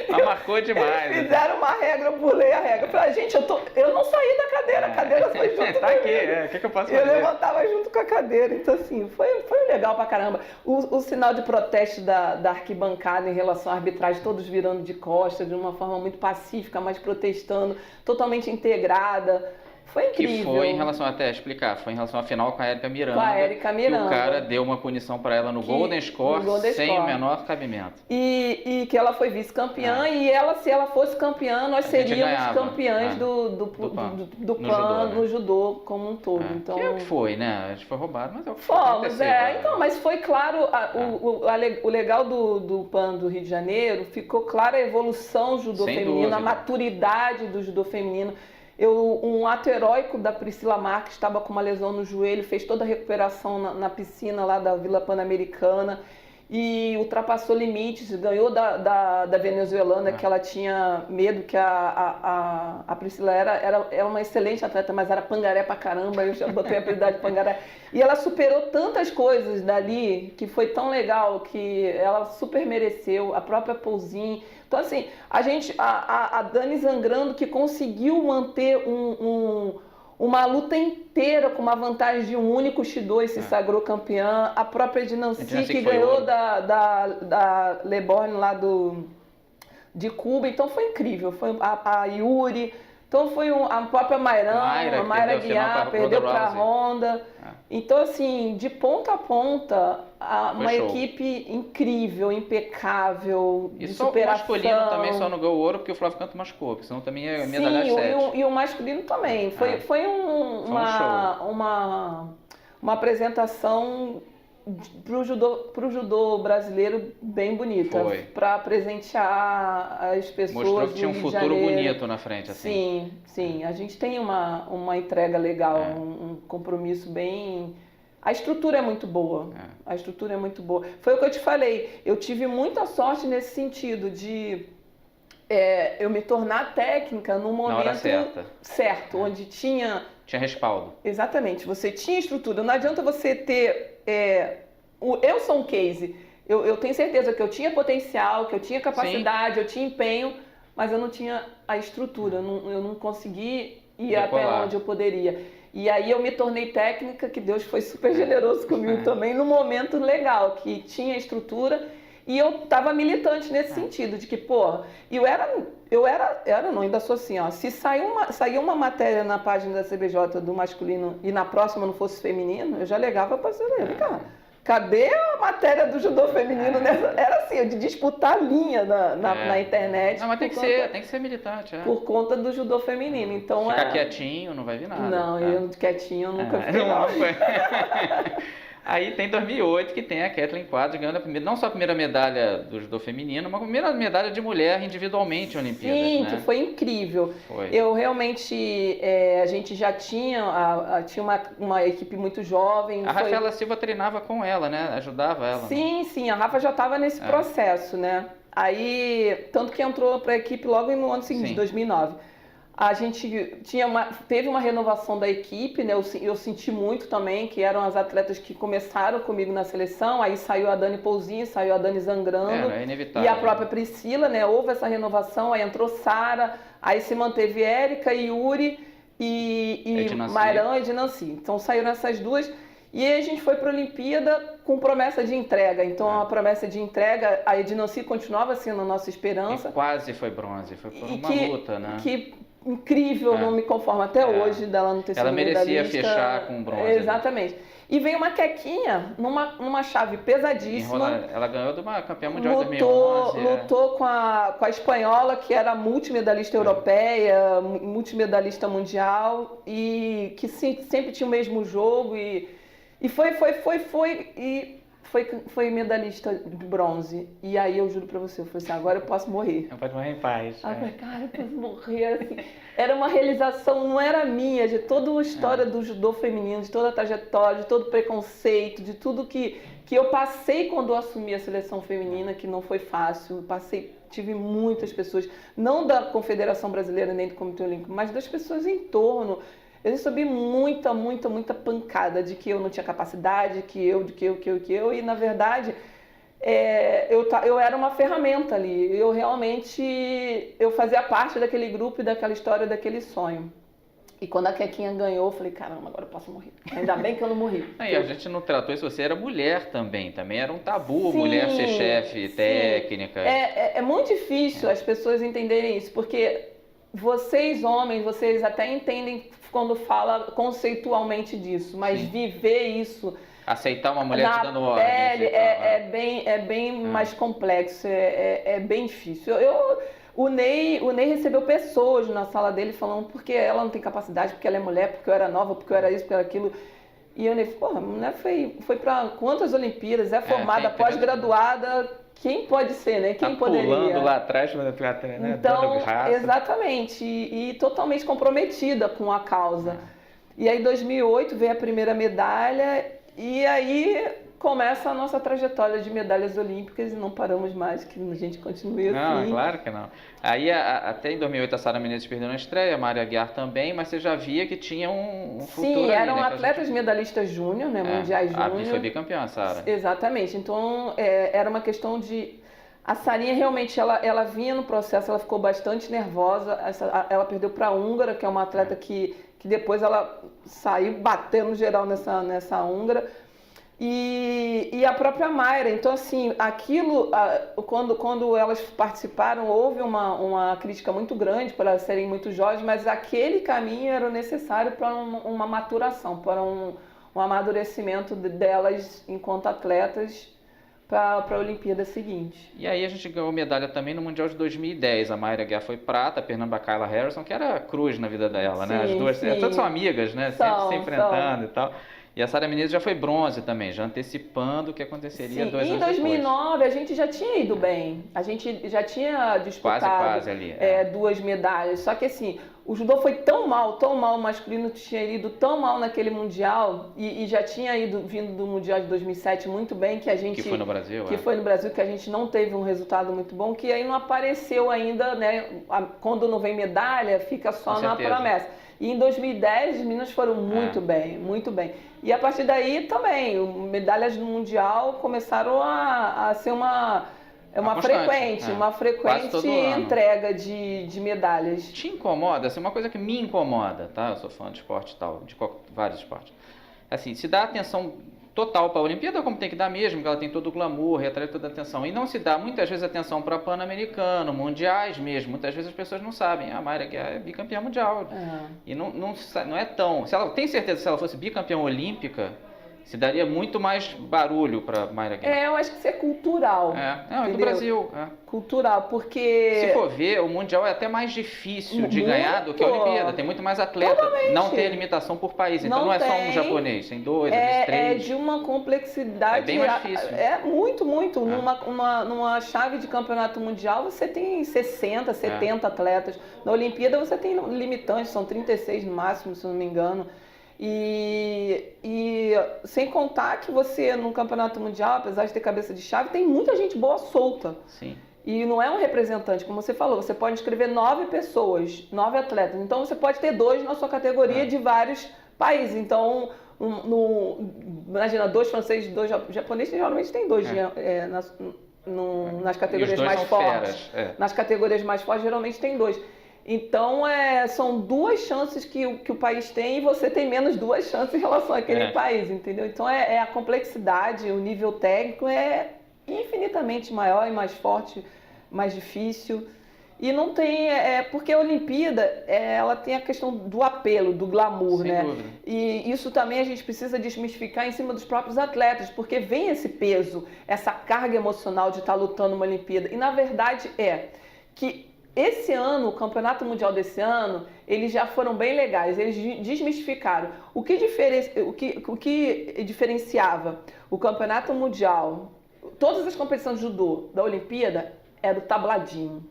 Mas marcou demais. Eles fizeram uma regra, eu pulei a regra. Eu falei, gente, eu não saí da cadeira, a cadeira foi junto tá aqui, o que eu posso fazer? Eu levantava junto com a cadeira, então assim, foi legal pra caramba. O sinal de protesto da arquibancada em relação à arbitragem, todos virando de costas, de uma forma muito pacífica, mas protestando, totalmente integrada. Foi incrível. Que foi em relação, até explicar, foi em relação à final com a Érica Miranda. Com a Érica Miranda. Que o cara deu uma punição para ela no Golden Score sem o menor cabimento. E que ela foi vice-campeã e ela, se ela fosse campeã, nós seríamos campeãs do PAN no judô como um todo. Então, que é o que foi, né? A gente foi roubado, mas é o que fomos, então, mas foi claro, o legal do PAN do Rio de Janeiro, ficou clara a evolução do judô feminino, a maturidade do judô feminino. Um ato heróico da Priscila Marques, estava com uma lesão no joelho, fez toda a recuperação na piscina lá da Vila Pan-Americana e ultrapassou limites, ganhou da venezuelana, que ela tinha medo, que a Priscila era uma excelente atleta, mas era pangaré pra caramba, eu já botei a apelidade de pangaré. E ela superou tantas coisas dali, que foi tão legal, que ela super mereceu, a própria Pouzinho. Então, assim, a Dani Zangrando, que conseguiu manter uma luta inteira com uma vantagem de um único Shido e se sagrou campeã. A própria Dinancy, que ganhou da Leborn lá de Cuba. Então, foi incrível. Foi a Yuri. Então, foi a própria a Mayra Guiar, perdeu para a Honda. Então, assim, de ponta a ponta, uma equipe incrível, impecável, de superação. O masculino também só não ganhou ouro porque o Flávio Canto machucou, porque senão também é medalha de 7. E o masculino também. Foi uma apresentação pro judô brasileiro bem bonita. Para presentear as pessoas. Mostrou que tinha um futuro bonito na frente. Assim. Sim. A gente tem uma entrega legal, um compromisso bem... A estrutura é muito boa. A estrutura é muito boa. Foi o que eu te falei. Eu tive muita sorte nesse sentido de eu me tornar técnica no momento certo, onde tinha respaldo. Exatamente. Você tinha estrutura. Não adianta você ter... eu sou um case. Eu tenho certeza que eu tinha potencial, que eu tinha capacidade, eu tinha empenho, mas eu não tinha a estrutura. Eu não consegui ir até onde eu poderia. E aí eu me tornei técnica, que Deus foi super generoso comigo também, num momento legal, que tinha estrutura. E eu estava militante nesse sentido, de que, ainda sou assim, ó, se saiu uma matéria na página da CBJ do masculino e na próxima não fosse feminino, eu já alegava para você, cara, cadê a matéria do judô feminino? Era assim, de disputar a linha na internet. Não, mas tem que ser militante. Por conta do judô feminino. Então, ficar quietinho, não vai vir nada. Não, eu quietinho eu nunca fiquei não. Aí tem 2008 que tem a Kathleen Quadros ganhando não só a primeira medalha do judô feminino, mas a primeira medalha de mulher individualmente em Olimpíadas. Sim, que foi incrível. Eu realmente, a gente já tinha uma equipe muito jovem. A Rafaela Silva treinava com ela, né? Ajudava ela. Sim, a Rafa já estava nesse processo, né? Aí, tanto que entrou para a equipe logo no ano seguinte, 2009. A gente teve uma renovação da equipe, né? Eu senti muito também, que eram as atletas que começaram comigo na seleção, aí saiu a Dani Pouzinho, saiu a Dani Zangrando e a própria Priscila, né? Houve essa renovação, aí entrou Sara, aí se manteve Érica, Yuri e Mairan e Dinancy. Então saíram essas duas e aí a gente foi para a Olimpíada com promessa de entrega. Então a promessa de entrega, a Dinancy continuava sendo a nossa esperança. E quase foi bronze, foi por uma luta, né? Incrível, não me conformo até hoje dela não ter sido medalhista. Ela merecia fechar com bronze. Exatamente. E veio uma quequinha numa chave pesadíssima. Ela ganhou de uma campeã mundial de 2011. Lutou com a espanhola, que era multimedalista europeia, multimedalista mundial, e que sempre tinha o mesmo jogo. E foi medalhista de bronze. E aí eu juro pra você, eu falei assim, agora eu posso morrer. Eu posso morrer em paz. Aí eu falei, cara, eu posso morrer, assim. Era uma realização, não era minha, de toda uma história do judô feminino, de toda a trajetória, de todo o preconceito, de tudo que eu passei quando eu assumi a seleção feminina, que não foi fácil. Tive muitas pessoas, não da Confederação Brasileira nem do Comitê Olímpico, mas das pessoas em torno. Eu recebi muita pancada de que eu não tinha capacidade, que eu, e na verdade eu era uma ferramenta ali. Eu realmente fazia parte daquele grupo e daquela história, daquele sonho. E quando a Quequinha ganhou, eu falei, caramba, agora eu posso morrer. Ainda bem que eu não morri. E a gente não tratou isso, você era mulher também era um tabu mulher ser chefe técnica. É muito difícil as pessoas entenderem isso, porque vocês homens, vocês até entendem quando fala conceitualmente disso, mas viver isso... Aceitar uma mulher te dando ordem é bem mais complexo, é bem difícil. O Ney recebeu pessoas na sala dele falando porque ela não tem capacidade, porque ela é mulher, porque eu era nova, porque eu era isso, porque eu era aquilo. E eu falei, porra, a mulher foi para quantas Olimpíadas, é formada, pós-graduada, quem pode ser, né? Quem poderia? Pulando lá atrás, né? Então, exatamente, e totalmente comprometida com a causa. E aí, em 2008, veio a primeira medalha, e aí começa a nossa trajetória de medalhas olímpicas e não paramos mais, que a gente continue assim. Não, claro que não. Aí, até em 2008, a Sara Menezes perdeu na estreia, a Maria Aguiar também, mas você já via que tinha um futuro. Sim, eram atletas medalhistas júnior, né, mundiais júnior. Foi bicampeã, a Sara. Exatamente, então era uma questão de... A Sarinha realmente, ela vinha no processo, ela ficou bastante nervosa, ela perdeu para a húngara, que é uma atleta que depois ela saiu batendo geral nessa húngara. E a própria Mayra, então assim, aquilo, quando elas participaram, houve uma crítica muito grande por elas serem muito jovens, mas aquele caminho era necessário para uma maturação, para um amadurecimento delas enquanto atletas para a Olimpíada seguinte. E aí a gente ganhou medalha também no Mundial de 2010, a Mayra Aguiar foi prata, a Pernambuca Kyla Harrison, que era cruz na vida dela, né? As duas, todas são amigas, né? Sempre se enfrentando e tal. E a Sara Menezes já foi bronze também, já antecipando o que aconteceria 2 anos depois. Em 2009 a gente já tinha ido bem, a gente já tinha disputado quase ali, 2 medalhas, só que assim, o judô foi tão mal, o masculino tinha ido tão mal naquele mundial e já tinha vindo do mundial de 2007 muito bem, que a gente... Que foi no Brasil. Foi no Brasil, que a gente não teve um resultado muito bom, que aí não apareceu ainda, né, quando não vem medalha, fica só na promessa. E em 2010 as meninas foram muito bem, muito bem. E a partir daí também, medalhas no Mundial começaram a ser uma frequente entrega de medalhas. Te incomoda? Assim, uma coisa que me incomoda, tá? Eu sou fã de esporte e tal, de vários esportes. Assim, se dá atenção total para a Olimpíada, como tem que dar mesmo, que ela tem todo o glamour, atrai toda a atenção. E não se dá muitas vezes atenção para Pan-Americano, mundiais mesmo. Muitas vezes as pessoas não sabem. A Mayra Aguiar é bicampeã mundial. E não é tão... Tem certeza que se ela fosse bicampeã olímpica, se daria muito mais barulho para Mayra Aguiar. Eu acho que isso é cultural. É do Brasil. Cultural, porque... Se for ver, o Mundial é até mais difícil de ganhar do que a Olimpíada. Tem muito mais atleta. Totalmente. Não tem a limitação por país. Então não é só um japonês, tem 2, às vezes 3. É de uma complexidade... É bem mais difícil. Muito. Numa chave de campeonato mundial, você tem 60, 70 atletas. Na Olimpíada, você tem limitantes, são 36 no máximo, se não me engano. E sem contar que você, no campeonato mundial, apesar de ter cabeça de chave, tem muita gente boa solta. Sim. E não é um representante, como você falou, você pode inscrever 9 pessoas, 9 atletas. Então você pode ter 2 na sua categoria de vários países. Então, imagina, 2 franceses, 2 japoneses, geralmente tem 2 nas categorias mais fortes. Nas categorias mais fortes, geralmente tem 2. Então, são 2 chances que o país tem e você tem menos 2 chances em relação àquele país, entendeu? Então, a complexidade, o nível técnico é infinitamente maior e mais forte, mais difícil. E não tem... porque a Olimpíada, ela tem a questão do apelo, do glamour, Sem né? dúvida. E isso também a gente precisa desmistificar em cima dos próprios atletas, porque vem esse peso, essa carga emocional de estar lutando uma Olimpíada. E, na verdade, que... Esse ano, o Campeonato Mundial desse ano, eles já foram bem legais, eles desmistificaram. O que diferenciava o Campeonato Mundial, todas as competições de judô da Olimpíada, era o tabladinho,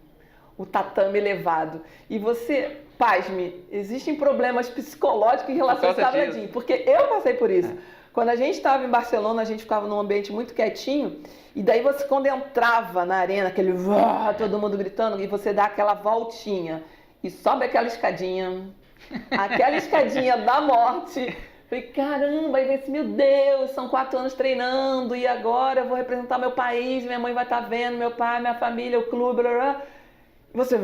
o tatame elevado. E você, pasme, existem problemas psicológicos em relação ao tabladinho, porque eu passei por isso. Quando a gente estava em Barcelona, a gente ficava num ambiente muito quietinho, e daí você, quando entrava na arena, aquele todo mundo gritando, e você dá aquela voltinha, e sobe aquela escadinha da morte. Falei, caramba, e disse, meu Deus, são 4 anos treinando, e agora eu vou representar meu país, minha mãe vai estar vendo, meu pai, minha família, o clube, blá, blá. E você,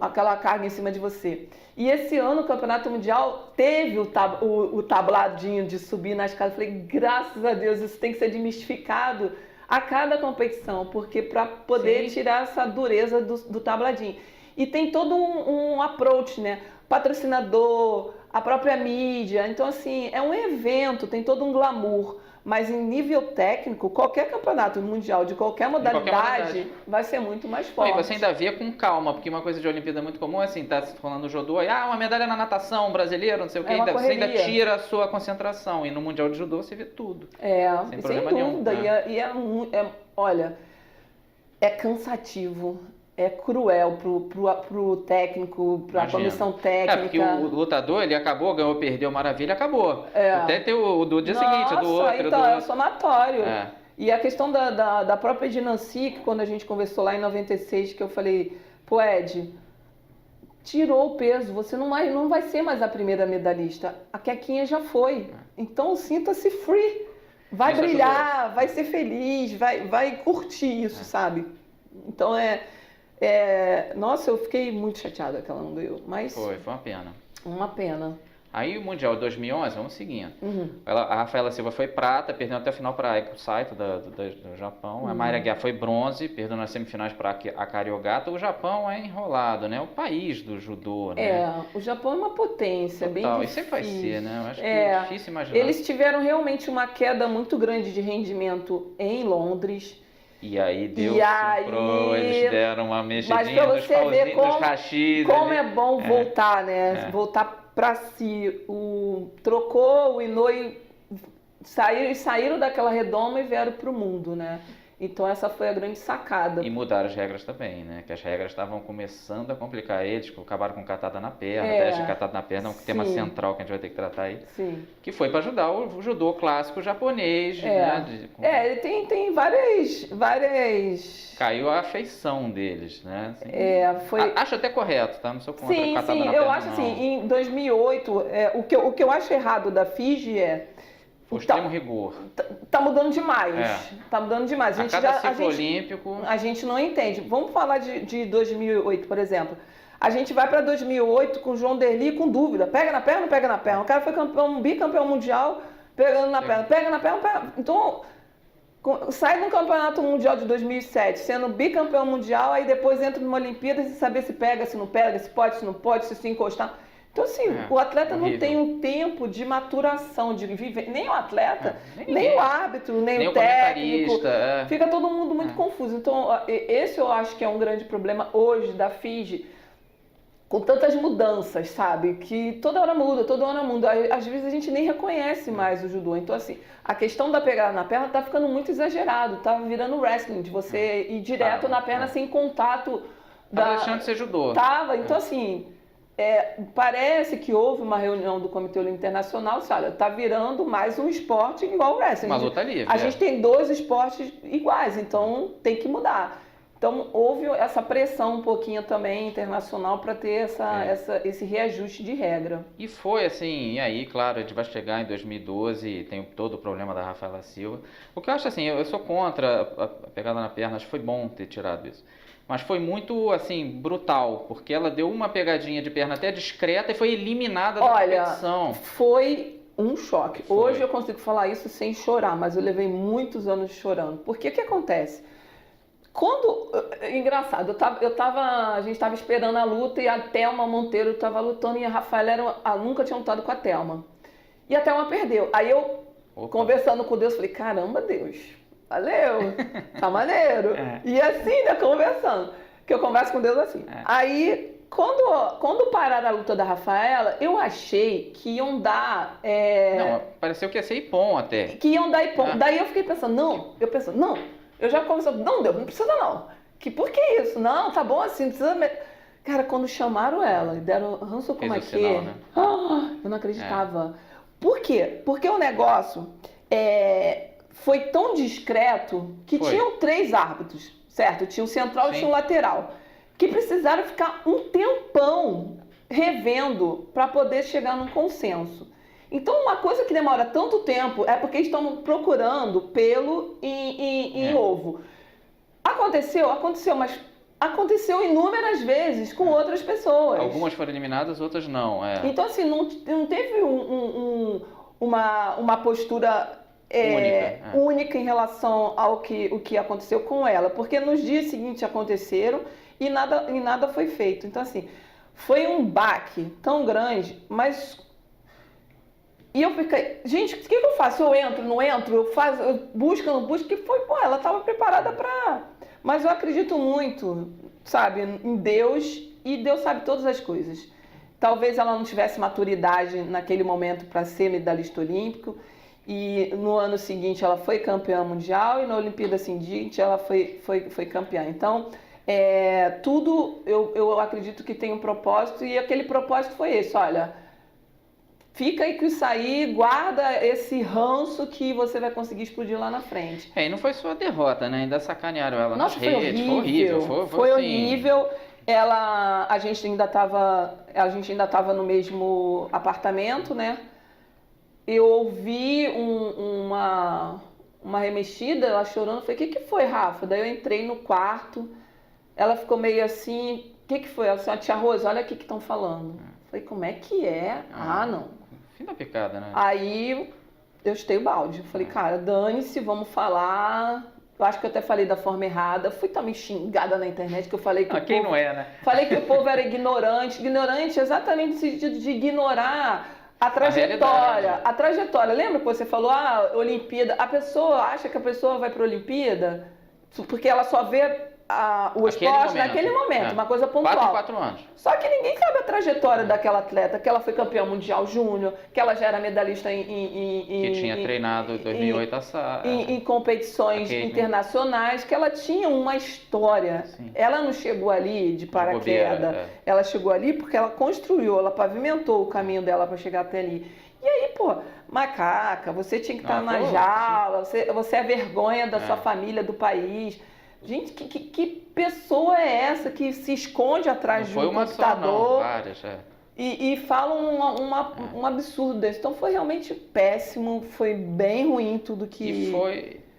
aquela carga em cima de você. E esse ano o Campeonato Mundial teve o tabladinho de subir na escada. Eu falei, graças a Deus, isso tem que ser desmistificado a cada competição, porque para poder tirar essa dureza do tabladinho. E tem todo um approach, né? Patrocinador, a própria mídia. Então, assim, é um evento, tem todo um glamour. Mas em nível técnico, qualquer campeonato mundial de qualquer modalidade vai ser muito mais forte. E você ainda vê com calma, porque uma coisa de Olimpíada muito comum é assim, tá falando no judô, uma medalha na natação, brasileiro, não sei o que, você ainda tira a sua concentração. E no Mundial de Judô você vê tudo. Sem problema dúvida. Nenhum, olha, é cansativo. É cruel pro técnico, pra comissão técnica. Porque o lutador, ele acabou, ganhou, perdeu, maravilha, acabou. Até ter o do dia seguinte, do outro. Então, é somatório. E a questão da própria Edna Nancy, que quando a gente conversou lá em 96, que eu falei, pô, Ed, tirou o peso, você não vai ser mais a primeira medalhista. A Quequinha já foi. Então, sinta-se free. Vai brilhar, vai ser feliz, vai curtir isso, sabe? Então, nossa, eu fiquei muito chateada que ela não ganhou, mas... Foi uma pena. Uma pena. Aí o Mundial de 2011, vamos seguindo. A Rafaela Silva foi prata, perdeu até a final para a Aiko Saito, do Japão. A Mayra Guiar foi bronze, perdeu nas semifinais para a Kariogata. O Japão é enrolado, né? O país do judô, né? O Japão é uma potência, bem difícil. E sempre vai ser, né? Eu acho que é difícil imaginar. Eles tiveram realmente uma queda muito grande de rendimento em Londres. E aí eles deram uma mexidinha nos pauzinhos, nos rachis. Como é bom voltar, né? Voltar pra si. Trocou o Inoue, saíram daquela redoma e vieram pro mundo, né? Então essa foi a grande sacada. E mudaram as regras também, né? Que as regras estavam começando a complicar eles, acabaram com catada na perna, teste de catada na perna, um tema central que a gente vai ter que tratar aí. Sim. Que foi para ajudar o judô clássico japonês, né? Tem várias... Caiu a afeição deles, né? Assim, acho até correto, tá? Não sou contra catada na perna, eu acho assim, em 2008, o que eu acho errado da FIGE o extremo rigor. Tá mudando demais. Tá mudando demais. A cada ciclo olímpico... A gente não entende. Vamos falar de 2008, por exemplo. A gente vai para 2008 com o João Derli com dúvida. Pega na perna ou não pega na perna? O cara foi bicampeão mundial pegando na perna. Pega na perna, pega. Então, sai de um campeonato mundial de 2007 sendo bicampeão mundial, aí depois entra numa Olimpíada sem saber se pega, se não pega, se pode, se não pode, se encostar. Então, assim, o atleta não tem um tempo de maturação, de viver. Nem o atleta, nem o árbitro, nem o técnico. Fica todo mundo muito confuso. Então, esse eu acho que é um grande problema hoje da FIGE, com tantas mudanças, sabe? Que toda hora muda, toda hora muda. Às vezes a gente nem reconhece mais o judô. Então, assim, a questão da pegada na perna tá ficando muito exagerado. Tá virando wrestling, de você ir direto na perna sem contato. Tava deixando de ser judô. Então, assim... parece que houve uma reunião do Comitê Olímpico Internacional, olha, tá virando mais um esporte igual o wrestling. Uma luta livre. A gente tem 2 esportes iguais, então tem que mudar. Então houve essa pressão um pouquinho também internacional para ter esse reajuste de regra. E foi assim, e aí, claro, a gente vai chegar em 2012 e tem todo o problema da Rafaela Silva. O que eu acho assim, eu sou contra a pegada na perna, acho que foi bom ter tirado isso. Mas foi muito, assim, brutal, porque ela deu uma pegadinha de perna até discreta e foi eliminada da competição. Foi um choque. Hoje eu consigo falar isso sem chorar, mas eu levei muitos anos chorando. Porque o que acontece? Engraçado, a gente estava esperando a luta e a Thelma Monteiro estava lutando e a Rafaela nunca tinha lutado com a Thelma. E a Thelma perdeu. Aí eu, conversando com Deus, falei, caramba, Deus... Valeu, tá maneiro. E assim, né, conversando. Que eu converso com Deus assim. Aí, quando pararam a luta da Rafaela, eu achei que iam dar... Não, pareceu que ia ser Ippon até. Que iam dar Ippon. Daí eu fiquei pensando, não. Eu já conversando, não, Deus, não precisa não. Por que isso? Não, tá bom assim, não precisa... Cara, quando chamaram ela e deram Hanso Komaki, né? Eu não acreditava. Por quê? Porque o negócio foi tão discreto que tinham 3 árbitros, certo? Tinha um central e tinha um lateral, que precisaram ficar um tempão revendo para poder chegar num consenso. Então, uma coisa que demora tanto tempo é porque estão procurando pelo em ovo. Aconteceu, mas aconteceu inúmeras vezes com outras pessoas. Algumas foram eliminadas, outras não. Então, assim, não teve uma postura... única em relação ao que aconteceu com ela, porque nos dias seguintes aconteceram e nada foi feito. Então, assim, foi um baque tão grande, mas... E eu fiquei, gente, o que eu faço? Eu entro, não entro? Eu busco, não busco? Que foi, pô, ela estava preparada para... Mas eu acredito muito, sabe, em Deus, e Deus sabe todas as coisas. Talvez ela não tivesse maturidade naquele momento para ser medalhista olímpico, e no ano seguinte ela foi campeã mundial, e na Olimpíada seguinte ela foi campeã. Então, tudo eu acredito que tem um propósito, e aquele propósito foi esse, olha, fica aí com isso aí, guarda esse ranço que você vai conseguir explodir lá na frente. E não foi só a derrota, né? Ainda sacanearam ela nas Foi redes, horrível. Foi assim... horrível. A gente ainda estava no mesmo apartamento, né? Eu ouvi uma remexida, ela chorando. Falei, o que foi, Rafa? Daí eu entrei no quarto, ela ficou meio assim, o que foi? Ela disse, tia Rosa, olha o que estão falando. Falei, como é que é? Não. Fim da picada, né? Aí eu chutei o balde. Falei, cara, dane-se, vamos falar. Eu acho que eu até falei da forma errada. Fui também xingada na internet, que eu falei que quem não é, né? Falei que o povo era ignorante. Ignorante exatamente no sentido de ignorar a trajetória. A trajetória. Lembra que você falou, Olimpíada? A pessoa acha que a pessoa vai para a Olimpíada porque ela só vê o esporte naquele momento, uma coisa pontual. 4 anos. Só que ninguém sabe a trajetória daquela atleta, que ela foi campeã mundial júnior, que ela já era medalhista que tinha treinado em 2008 em competições internacionais, que ela tinha uma história. Sim. Ela não chegou ali de paraquedas, ela chegou ali porque ela construiu, ela pavimentou o caminho dela para chegar até ali. E aí, pô, macaca, você tinha que estar na jaula, você é vergonha da sua família, do país. Gente, que pessoa é essa que se esconde atrás de um computador várias, e fala um absurdo desse? Então foi realmente péssimo, foi bem ruim tudo que...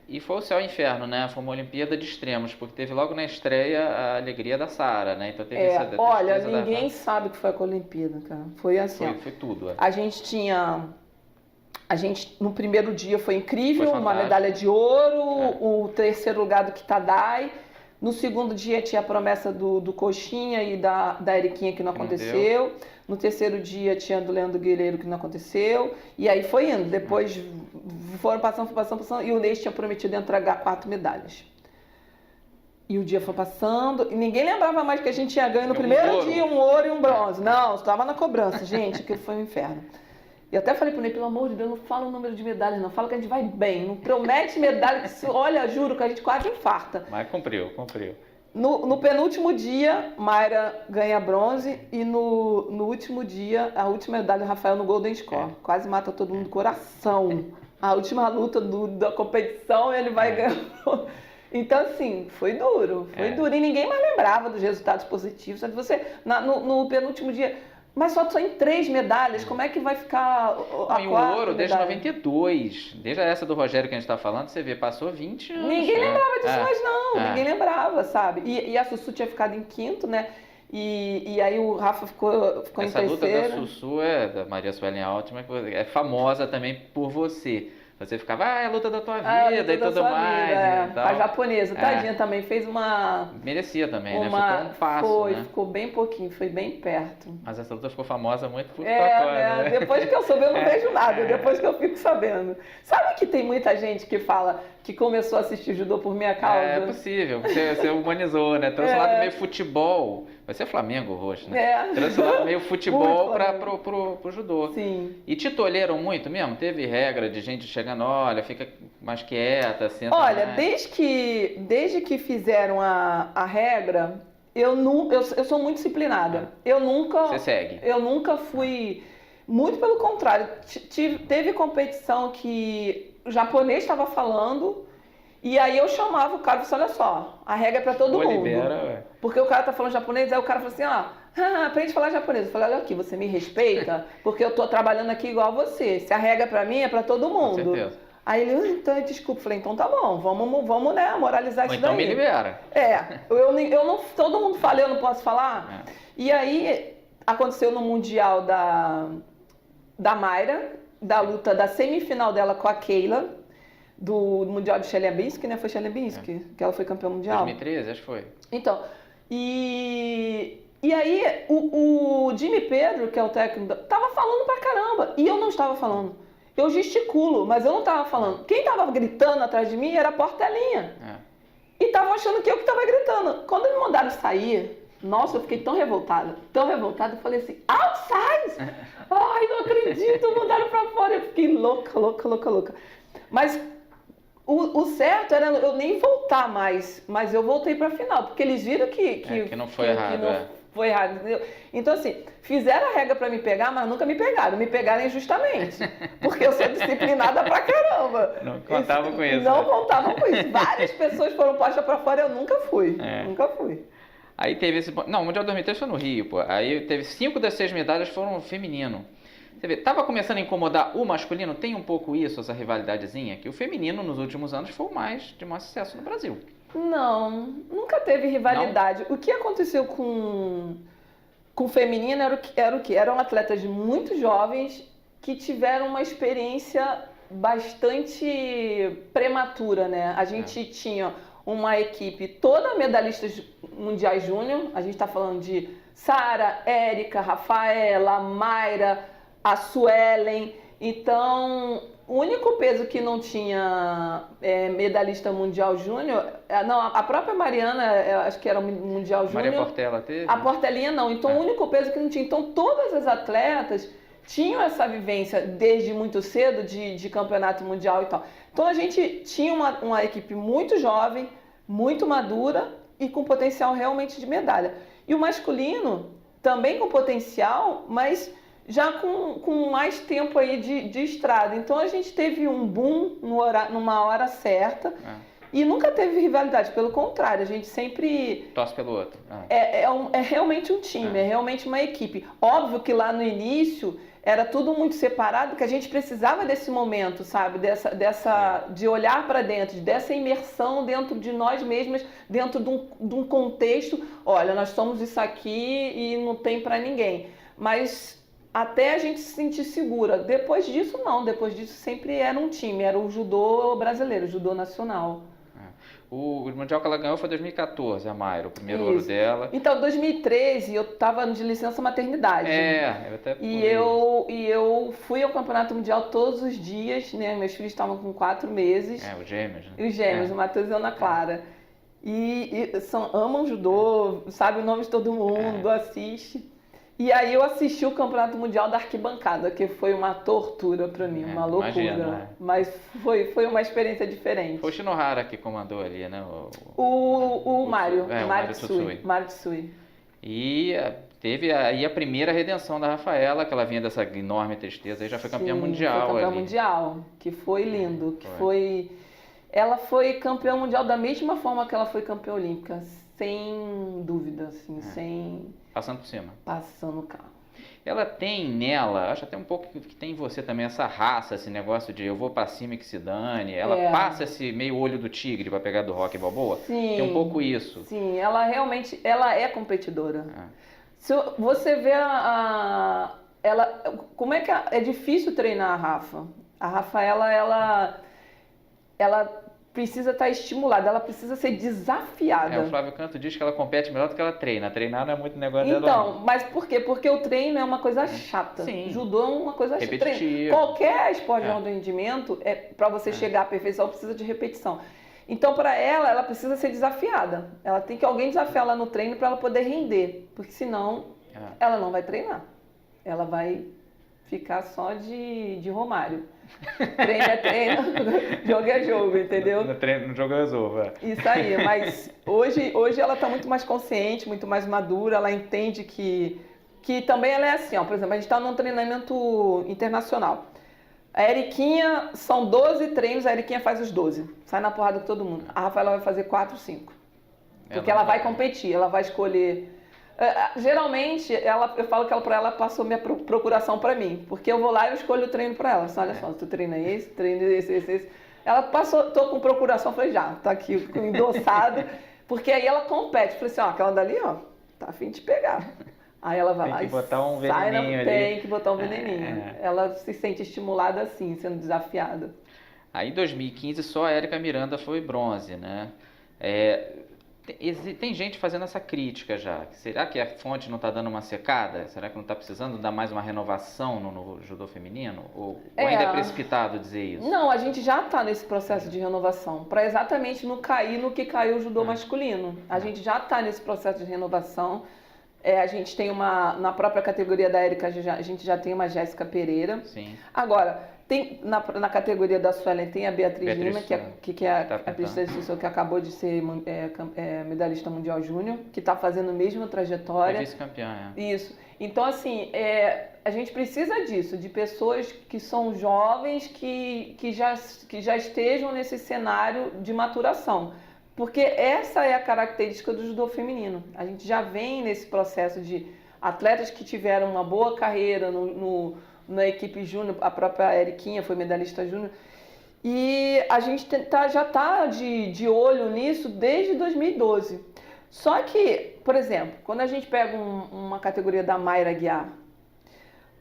E foi o céu e o inferno, né? Foi uma Olimpíada de extremos, porque teve logo na estreia a alegria da Sara, né? Então teve essa olha, ninguém sabe o que foi a Olimpíada, cara. Foi assim, foi tudo. A gente, no primeiro dia foi incrível, uma medalha de ouro, o terceiro lugar do Kitadai. No segundo dia tinha a promessa do Coxinha e da Eriquinha, que não aconteceu. No terceiro dia tinha do Leandro Guerreiro, que não aconteceu. E aí foi indo. Depois foram passando. E o Ney tinha prometido entregar 4 medalhas. E o dia foi passando, e ninguém lembrava mais que a gente tinha ganho no primeiro dia um ouro e um bronze. Não, estava na cobrança. Gente, aquilo foi um inferno. E até falei pro Ney, pelo amor de Deus, não fala o número de medalhas, não. Fala que a gente vai bem. Não promete medalha, que olha, juro que a gente quase infarta. Mas cumpriu. No penúltimo dia, Mayra ganha bronze. E no último dia, a última medalha do Rafael no Golden Score. Quase mata todo mundo do coração. A última luta da competição, ele vai ganhar. Então, assim, foi duro. E ninguém mais lembrava dos resultados positivos. No penúltimo dia... Mas só em 3 medalhas, como é que vai ficar a e o ouro desde 92, desde essa do Rogério que a gente está falando, você vê, passou 20 anos. Ninguém lembrava disso mais não, ninguém lembrava, sabe? E a Sussu tinha ficado em 5º, né? E aí o Rafa ficou em terceiro. Essa luta da Sussu, da Maria Suelen Altman, é famosa também por você. Você ficava, é a luta da tua vida e tudo mais. E tal. A japonesa, tadinha, também fez uma... Merecia também, né? Ficou um passo, né? Ficou bem pouquinho, foi bem perto. Mas essa luta ficou famosa muito por tua coisa, né? Depois que eu soube, eu não vejo nada. Depois que eu fico sabendo. Sabe que tem muita gente que fala que começou a assistir judô por minha causa? É possível, você humanizou, né? Trouxe o lado meio futebol. Vai ser Flamengo, Roxo, né? Trouxe o lado meio futebol pro judô. Sim. E te tolheram muito mesmo? Teve regra de gente chegando, olha, fica mais quieta, senta Olha, mais. desde que fizeram a regra, eu sou muito disciplinada. Você segue? Eu nunca fui... Muito pelo contrário. Teve competição que o japonês estava falando... E aí eu chamava o cara e disse, olha só, a regra é pra todo mundo. Porque o cara tá falando japonês, aí o cara fala assim, aprende a falar japonês. Eu falei, olha aqui, você me respeita, porque eu tô trabalhando aqui igual a você. Se a regra é pra mim, é pra todo mundo. Com certeza. Aí ele, então, desculpa. Eu falei, então tá bom, vamos né, moralizar isso daí. Então me libera. Eu não, todo mundo fala, eu não posso falar. E aí, aconteceu no Mundial da Mayra, da luta da semifinal dela com a Keila, do Mundial de Chelyabinsk, né? Foi Chelyabinsk que ela foi campeã mundial. 2013, acho que foi. Então, E aí o Jimmy Pedro, que é o técnico, tava falando pra caramba. E eu não estava falando. Eu gesticulo, mas eu não estava falando. Quem estava gritando atrás de mim era a Portelinha. E estavam achando que eu que estava gritando. Quando me mandaram sair, nossa, eu fiquei tão revoltada, eu falei assim, outside! Ai, não acredito, mandaram pra fora. Eu fiquei louca. Mas o certo era eu nem voltar mais, mas eu voltei pra final, porque eles viram que não foi errado. Foi errado, entendeu? Então, assim, fizeram a regra pra me pegar, mas nunca me pegaram. Me pegaram injustamente. Porque eu sou disciplinada pra caramba. Não contavam com isso. Não contavam com isso. Várias pessoas foram postas pra fora, eu nunca fui. Nunca fui. Aí teve esse... Não, o Mundial 2003 foi no Rio, pô. Aí teve 5 das 6 medalhas foram feminino. Você vê, tava começando a incomodar o masculino, tem um pouco isso, essa rivalidadezinha, que o feminino nos últimos anos foi de maior sucesso no Brasil. Não, nunca teve rivalidade. Não? O que aconteceu com o feminino era o quê? Eram atletas muito jovens que tiveram uma experiência bastante prematura, né? A gente tinha uma equipe toda medalhistas mundiais júnior, a gente está falando de Sara, Érica, Rafaela, Mayra, a Suelen. Então, o único peso que não tinha medalhista mundial júnior, não, a própria Mariana, acho que era o mundial júnior. Maria Portela teve? A Portelinha não, então o único peso que não tinha. Então todas as atletas tinham essa vivência desde muito cedo de campeonato mundial e tal. Então a gente tinha uma equipe muito jovem, muito madura e com potencial realmente de medalha. E o masculino também com potencial, mas já com mais tempo aí de estrada. Então a gente teve um boom numa hora certa e nunca teve rivalidade, pelo contrário, a gente sempre... Torce pelo outro. É realmente um time, é realmente uma equipe. Óbvio que lá no início era tudo muito separado, que a gente precisava desse momento, sabe? De olhar para dentro, dessa imersão dentro de nós mesmas, dentro de um contexto. Olha, nós somos isso aqui e não tem para ninguém. Mas até a gente se sentir segura. Depois disso, não. Depois disso sempre era um time. Era o judô brasileiro, o judô nacional. O Mundial que ela ganhou foi em 2014, a Mayra, o primeiro ouro dela. Então, em 2013, eu estava de licença maternidade. Eu até fui. E eu fui ao Campeonato Mundial todos os dias, né? Meus filhos estavam com 4 meses. Os gêmeos, né? Os gêmeos, o Matheus e a Ana Clara. Amam judô, sabe o nome de todo mundo, assiste. E aí eu assisti o Campeonato Mundial da arquibancada, que foi uma tortura pra mim, uma loucura. Imagina, Mas foi uma experiência diferente. Foi o Shinohara que comandou ali, né? O Mário, Mário Tsui. E teve aí a primeira redenção da Rafaela, que ela vinha dessa enorme tristeza, e já foi campeã mundial. Foi campeã mundial, que foi lindo, Ela foi campeã mundial da mesma forma que ela foi campeã olímpica, sem dúvida, assim, sem... Passando por cima. Passando o carro. Ela tem nela, acho até um pouco que tem em você também, essa raça, esse negócio de eu vou pra cima e que se dane. Ela passa esse meio olho do tigre pra pegar do Rocky Balboa. Sim. Tem um pouco isso. Sim, ela realmente, ela é competidora. Se você vê ela, como é que é difícil treinar a Rafa. A Rafaela, ela precisa estar estimulada, ela precisa ser desafiada. O Flávio Canto diz que ela compete melhor do que ela treina. Treinar não é muito negócio dela. Então, mas por quê? Porque o treino é uma coisa chata. Sim. Judô é uma coisa repetitiva. Qualquer esporte de alto rendimento, para você chegar à perfeição, precisa de repetição. Então, para ela precisa ser desafiada. Ela tem que alguém desafiar ela no treino para ela poder render. Porque senão, ela não vai treinar. Ela vai ficar só de Romário. Treino é treino, jogo é jogo, entendeu? No jogo é jogo, Isso aí, mas hoje ela está muito mais consciente, muito mais madura, ela entende que também ela é assim, ó, por exemplo, a gente está num treinamento internacional. A Eriquinha, são 12 treinos, a Eriquinha faz os 12, sai na porrada com todo mundo. A Rafaela vai fazer 4, 5, porque ela vai competir, ela vai escolher... Geralmente, eu falo que ela passou minha procuração pra mim, porque eu vou lá e eu escolho o treino pra ela. Olha só, tu treina esse, treina esse. Ela passou, tô com procuração, falei, já, tá aqui endossado, porque aí ela compete. Falei assim, ó, aquela dali, ó, tá a fim de pegar. Aí ela vai lá e botar um sai, veneninho ali. Tem que botar um veneninho. Ela se sente estimulada assim, sendo desafiada. Aí em 2015 só a Érica Miranda foi bronze, né? Tem gente fazendo essa crítica já. Será que a fonte não está dando uma secada? Será que não está precisando dar mais uma renovação no judô feminino? Ou ainda é precipitado dizer isso? Não, a gente já está nesse processo de renovação, para exatamente não cair no que caiu o judô masculino. A gente já está nesse processo de renovação. A gente tem na própria categoria da Érica, a gente já tem uma Jéssica Pereira. Sim. Agora, tem na categoria da Suelen tem a Beatriz Lima, que é a atleta que acabou de ser medalhista mundial júnior, que está fazendo a mesma trajetória. É vice-campeã, Isso. Então, assim, a gente precisa disso, de pessoas que são jovens, que já estejam nesse cenário de maturação. Porque essa é a característica do judô feminino. A gente já vem nesse processo de atletas que tiveram uma boa carreira na equipe júnior, a própria Eriquinha foi medalhista júnior, e a gente já está de olho nisso desde 2012. Só que, por exemplo, quando a gente pega uma categoria da Mayra Guiar,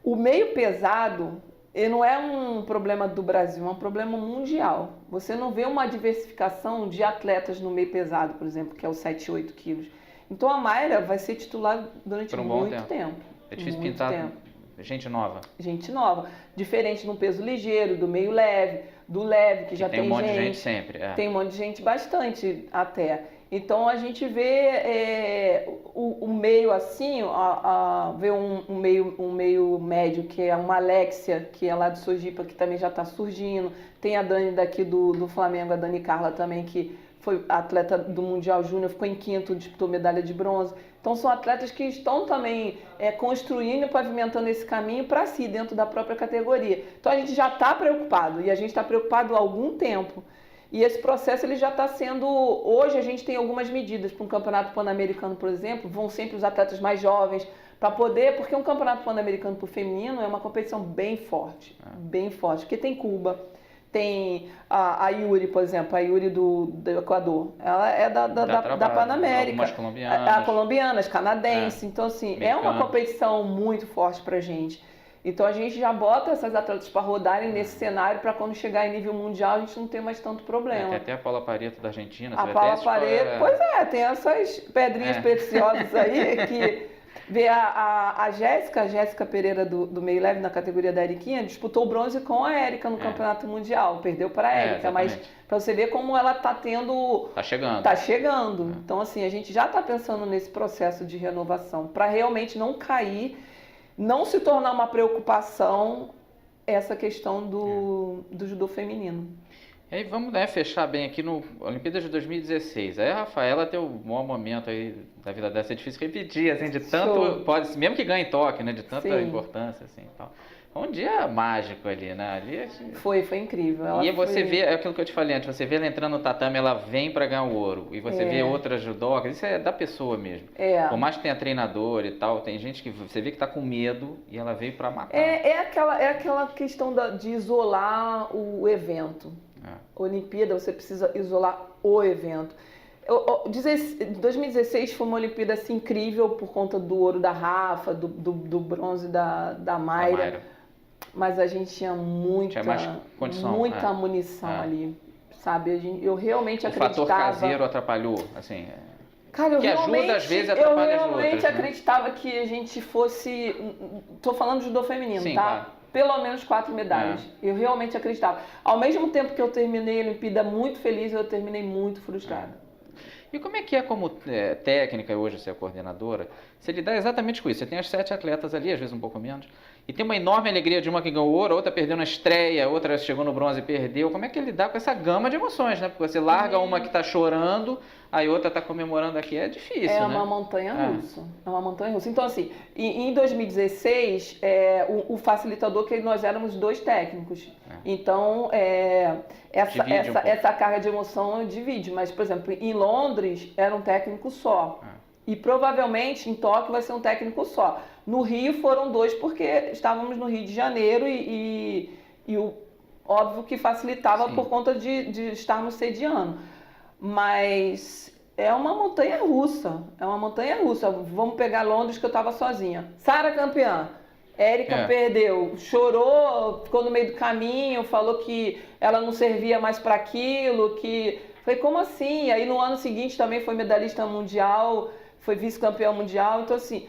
o meio pesado não é um problema do Brasil, é um problema mundial. Você não vê uma diversificação de atletas no meio pesado, por exemplo, que é o 7 e 8 quilos. Então a Mayra vai ser titular durante muito tempo. É difícil pintar gente nova. Gente nova. Diferente no peso ligeiro, do meio leve, do leve, que já tem um monte de gente sempre. Tem um monte de gente, bastante até. Então a gente vê o meio assim, vê um meio médio, que é uma Alexia, que é lá de Sojipa, que também já está surgindo. Tem a Dani daqui do Flamengo, a Dani Carla também, que foi atleta do Mundial Júnior, ficou em quinto, disputou medalha de bronze. Então são atletas que estão também construindo e pavimentando esse caminho para si, dentro da própria categoria. Então a gente já está preocupado, e a gente está preocupado há algum tempo. E esse processo ele já está sendo... Hoje a gente tem algumas medidas para um campeonato pan-americano, por exemplo, vão sempre os atletas mais jovens, para poder... Porque um campeonato pan-americano para o feminino é uma competição bem forte, porque tem Cuba, tem a Yuri, por exemplo, a Yuri do Equador, ela é da Panamérica, colombianas. Colombianas, canadense, então assim, é uma competição muito forte para a gente. Então a gente já bota essas atletas para rodarem nesse cenário para quando chegar em nível mundial a gente não ter mais tanto problema. Tem até a Paula Pareto da Argentina. A Paula Pareto, pois tem essas pedrinhas preciosas aí que vê a Jéssica Pereira do meio leve na categoria da Eriquinha, disputou o bronze com a Érica no campeonato mundial, perdeu para a Érica, mas para você ver como ela está tendo... Está chegando. Então assim, a gente já está pensando nesse processo de renovação para realmente não cair, não se tornar uma preocupação essa questão do judô feminino. E aí vamos fechar bem aqui no Olimpíadas de 2016. Aí a Rafaela tem o maior momento aí da vida dela, é difícil repetir, assim, de tanto, mesmo que ganhe em Tóquio, né, de tanta importância, assim, tal. Um dia mágico ali, né? Ali, assim... Foi incrível. Você vê, é aquilo que eu te falei antes, você vê ela entrando no tatame, ela vem para ganhar o ouro. E você vê outras judocas, isso é da pessoa mesmo. Por mais que tenha treinador e tal, tem gente que você vê que tá com medo e ela veio para matar. É aquela questão de isolar o evento. Olimpíada, você precisa isolar o evento. 2016 foi uma Olimpíada assim, incrível por conta do ouro da Rafa, do bronze da Mayra. Mas a gente tinha muita munição ali, sabe? Eu realmente acreditava... O fator caseiro atrapalhou, assim... Cara, ajuda às vezes, atrapalha as outras. Eu realmente acreditava que a gente fosse... Tô falando de judô feminino, sim, tá? Claro. Pelo menos 4 medalhas. Eu realmente acreditava. Ao mesmo tempo que eu terminei a Olimpíada muito feliz, eu terminei muito frustrada. E como é que como técnica, hoje você é coordenadora, você lidar exatamente com isso? Você tem as 7 atletas ali, às vezes um pouco menos, e tem uma enorme alegria de uma que ganhou ouro, outra perdeu na estreia, outra chegou no bronze e perdeu. Como é que é lidar com essa gama de emoções, né? Porque você larga uma que está chorando, aí outra está comemorando aqui, é difícil, né? É uma montanha russa. É uma montanha russa. Então, assim, em 2016, o facilitador, que nós éramos 2 técnicos. Então, essa carga de emoção divide. Mas, por exemplo, em Londres, era um técnico só. E provavelmente em Tóquio vai ser um técnico só. No Rio foram 2 porque estávamos no Rio de Janeiro e óbvio que facilitava por conta de estarmos sediando. Mas é uma montanha russa. Vamos pegar Londres, que eu estava sozinha. Sara campeã. Érica perdeu, chorou, ficou no meio do caminho, falou que ela não servia mais para aquilo, que Falei, como assim? Aí no ano seguinte também foi medalhista mundial, foi vice-campeão mundial, então assim...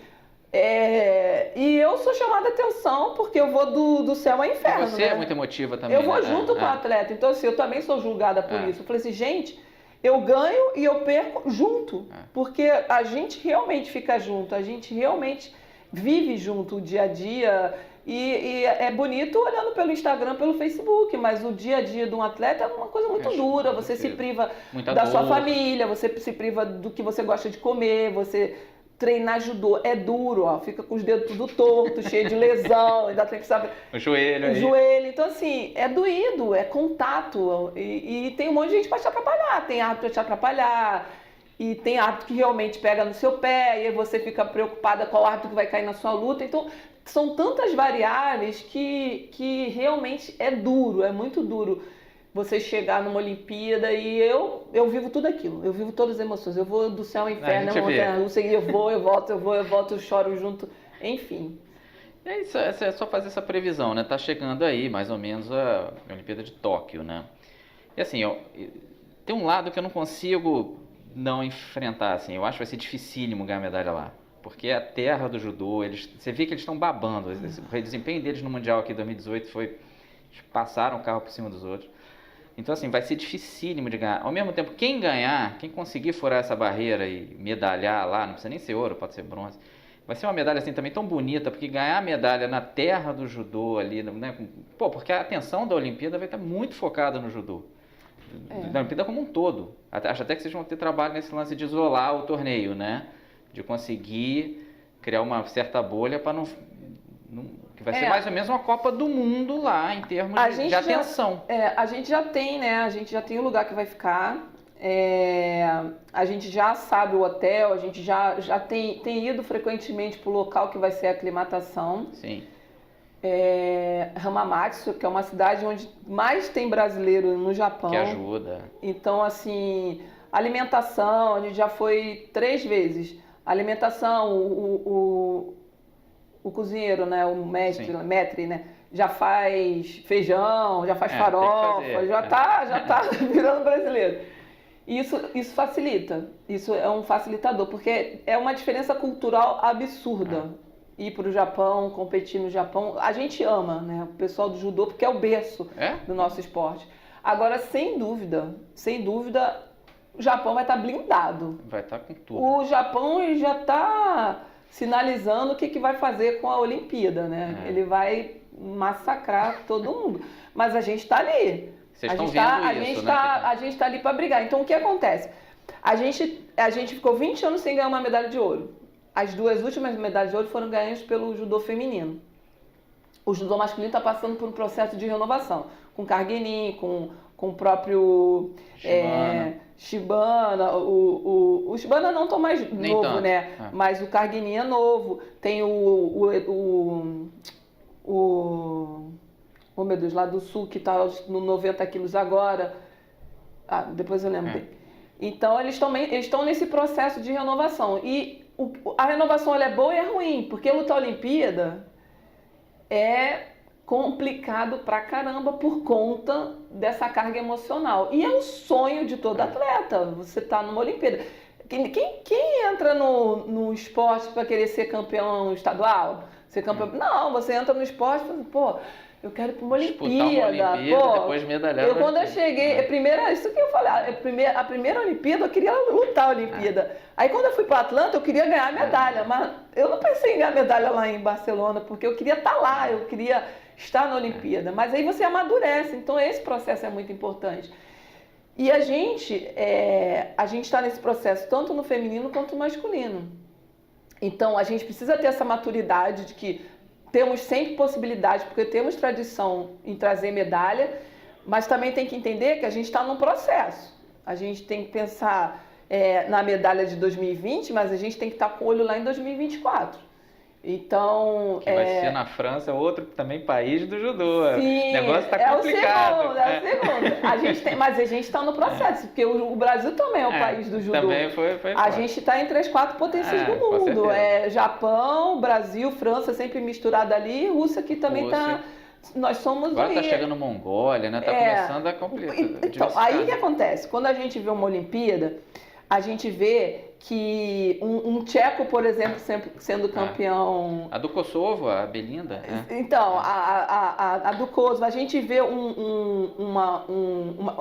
E eu sou chamada a atenção porque eu vou do céu ao inferno. E você é muito emotiva também. Eu vou junto com o atleta, então assim, eu também sou julgada por isso. Eu falei assim, gente, eu ganho e eu perco junto, porque a gente realmente fica junto, a gente realmente vive junto o dia a dia. E é bonito olhando pelo Instagram, pelo Facebook, mas o dia a dia de um atleta é uma coisa muito dura. Você se priva da sua família, você se priva do que você gosta de comer, você treinar judô é duro, ó, fica com os dedos tudo torto, cheio de lesão, ainda tem que saber... O joelho aí. Então assim, é doído, é contato, e tem um monte de gente para te atrapalhar, tem árbitro para te atrapalhar, e tem árbitro que realmente pega no seu pé, e aí você fica preocupada qual árbitro que vai cair na sua luta, então... São tantas variáveis que realmente é duro, é muito duro você chegar numa Olimpíada e eu vivo tudo aquilo, eu vivo todas as emoções, eu vou do céu ao inferno, eu vou, eu volto, eu choro junto, enfim. É só fazer essa previsão, né? Tá chegando aí, mais ou menos, a Olimpíada de Tóquio, né? E assim, tem um lado que eu não consigo não enfrentar, assim, eu acho que vai ser dificílimo ganhar medalha lá. Porque é a terra do judô, você vê que eles estão babando. O desempenho deles no Mundial aqui em 2018 foi... Eles passaram o carro por cima dos outros. Então, assim, vai ser dificílimo de ganhar. Ao mesmo tempo, quem ganhar, quem conseguir furar essa barreira e medalhar lá, não precisa nem ser ouro, pode ser bronze, vai ser uma medalha assim também tão bonita, porque ganhar a medalha na terra do judô ali, né? Pô, porque a atenção da Olimpíada vai estar muito focada no judô. Na Olimpíada como um todo. Acho até que vocês vão ter trabalho nesse lance de isolar o torneio, né? De conseguir criar uma certa bolha para não que vai ser mais ou menos uma Copa do Mundo lá em termos de atenção. A gente já tem, né? A gente já tem o lugar que vai ficar. A gente já sabe o hotel, a gente já tem ido frequentemente para o local que vai ser a aclimatação. Sim. Hamamatsu, que é uma cidade onde mais tem brasileiro no Japão. Que ajuda. Então, assim, alimentação, a gente já foi 3 vezes. Alimentação, o cozinheiro, né, o maître, né, já faz feijão, já faz farofa, já tá virando brasileiro. Isso facilita, isso é um facilitador, porque é uma diferença cultural absurda. Ir para o Japão, competir no Japão, a gente ama, né, o pessoal do judô, porque é o berço do nosso esporte. Agora, sem dúvida, o Japão vai estar blindado. Vai estar com tudo. O Japão já está sinalizando o que vai fazer com a Olimpíada, né? Ele vai massacrar todo mundo. Mas a gente está ali. Vocês estão vendo isso, né? A gente está ali para brigar. Então, o que acontece? A gente ficou 20 anos sem ganhar uma medalha de ouro. As 2 últimas medalhas de ouro foram ganhas pelo judô feminino. O judô masculino está passando por um processo de renovação. Com Carguenin, com o próprio... Shibana, o Shibana não tão mais nem novo, tanto, né? Mas o Carguenin é novo. Tem oh meu Deus, lá do sul, que está no 90 quilos agora. Depois eu lembro dele. Então, eles estão nesse processo de renovação. E a renovação ela é boa e é ruim, porque lutar a Olimpíada é complicado pra caramba por conta dessa carga emocional. E é o sonho de todo atleta, você tá numa Olimpíada. Quem entra no esporte para querer ser campeão estadual? Não, você entra no esporte e fala, pô, eu quero ir para uma Olimpíada. Depois medalhar. Quando eu cheguei, isso que eu falei, a primeira Olimpíada eu queria lutar a Olimpíada. Aí quando eu fui para Atlanta eu queria ganhar a medalha, mas eu não pensei em ganhar a medalha lá em Barcelona, porque eu queria estar lá, eu queria estar na Olimpíada. Mas aí você amadurece, então esse processo é muito importante. E a gente está nesse processo tanto no feminino quanto no masculino. Então a gente precisa ter essa maturidade de que temos sempre possibilidade, porque temos tradição em trazer medalha, mas também tem que entender que a gente está num processo. A gente tem que pensar na medalha de 2020, mas a gente tem que estar com o olho lá em 2024. Então... Que vai ser na França, outro também país do judô. Sim, o negócio está complicado. É o segundo. Mas a gente está no processo, porque o Brasil também é o país do judô. Também foi a gente está entre as 4 potências do mundo. Japão, Brasil, França sempre misturada ali, Rússia que também nós somos... Agora está chegando Mongólia, né? Está começando a complicar. Então, aí o que acontece? Quando a gente vê uma Olimpíada, a gente vê que um tcheco, por exemplo, sempre sendo campeão... A do Kosovo, a Belinda. Então, a do Kosovo, a gente vê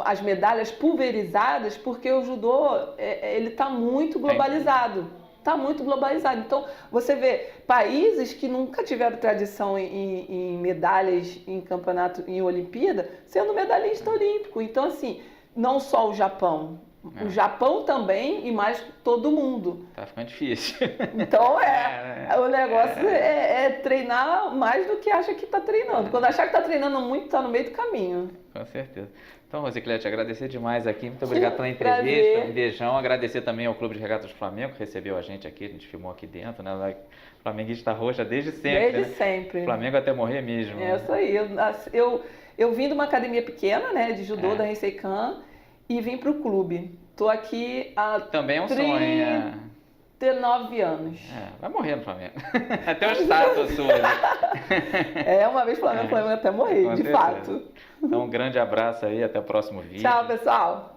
as medalhas pulverizadas porque o judô ele está muito globalizado. Está muito globalizado. Então, você vê países que nunca tiveram tradição em medalhas em campeonato, em Olimpíada, sendo medalhista olímpico. Então, assim, não só o Japão. O Japão também e mais todo mundo. Tá ficando difícil. Então, o negócio é treinar mais do que acha que está treinando. Quando achar que está treinando muito, está no meio do caminho. Com certeza. Então, Rosicléia, te agradecer demais aqui. Muito obrigado pela entrevista. Um beijão. Agradecer também ao Clube de Regatas do Flamengo, que recebeu a gente aqui. A gente filmou aqui dentro, né? O flamenguista roxa desde sempre. Desde sempre. Flamengo até morrer mesmo. É isso aí. Eu vim de uma academia pequena, né? De judô da Heisei-Kan e vim para o clube. Tô aqui há também é um sonho, 39 anos. Vai morrer no Flamengo. Até o estátua sua. Né? Uma vez Flamengo, Flamengo até morrer, de fato. Então, um grande abraço aí, até o próximo vídeo. Tchau, pessoal.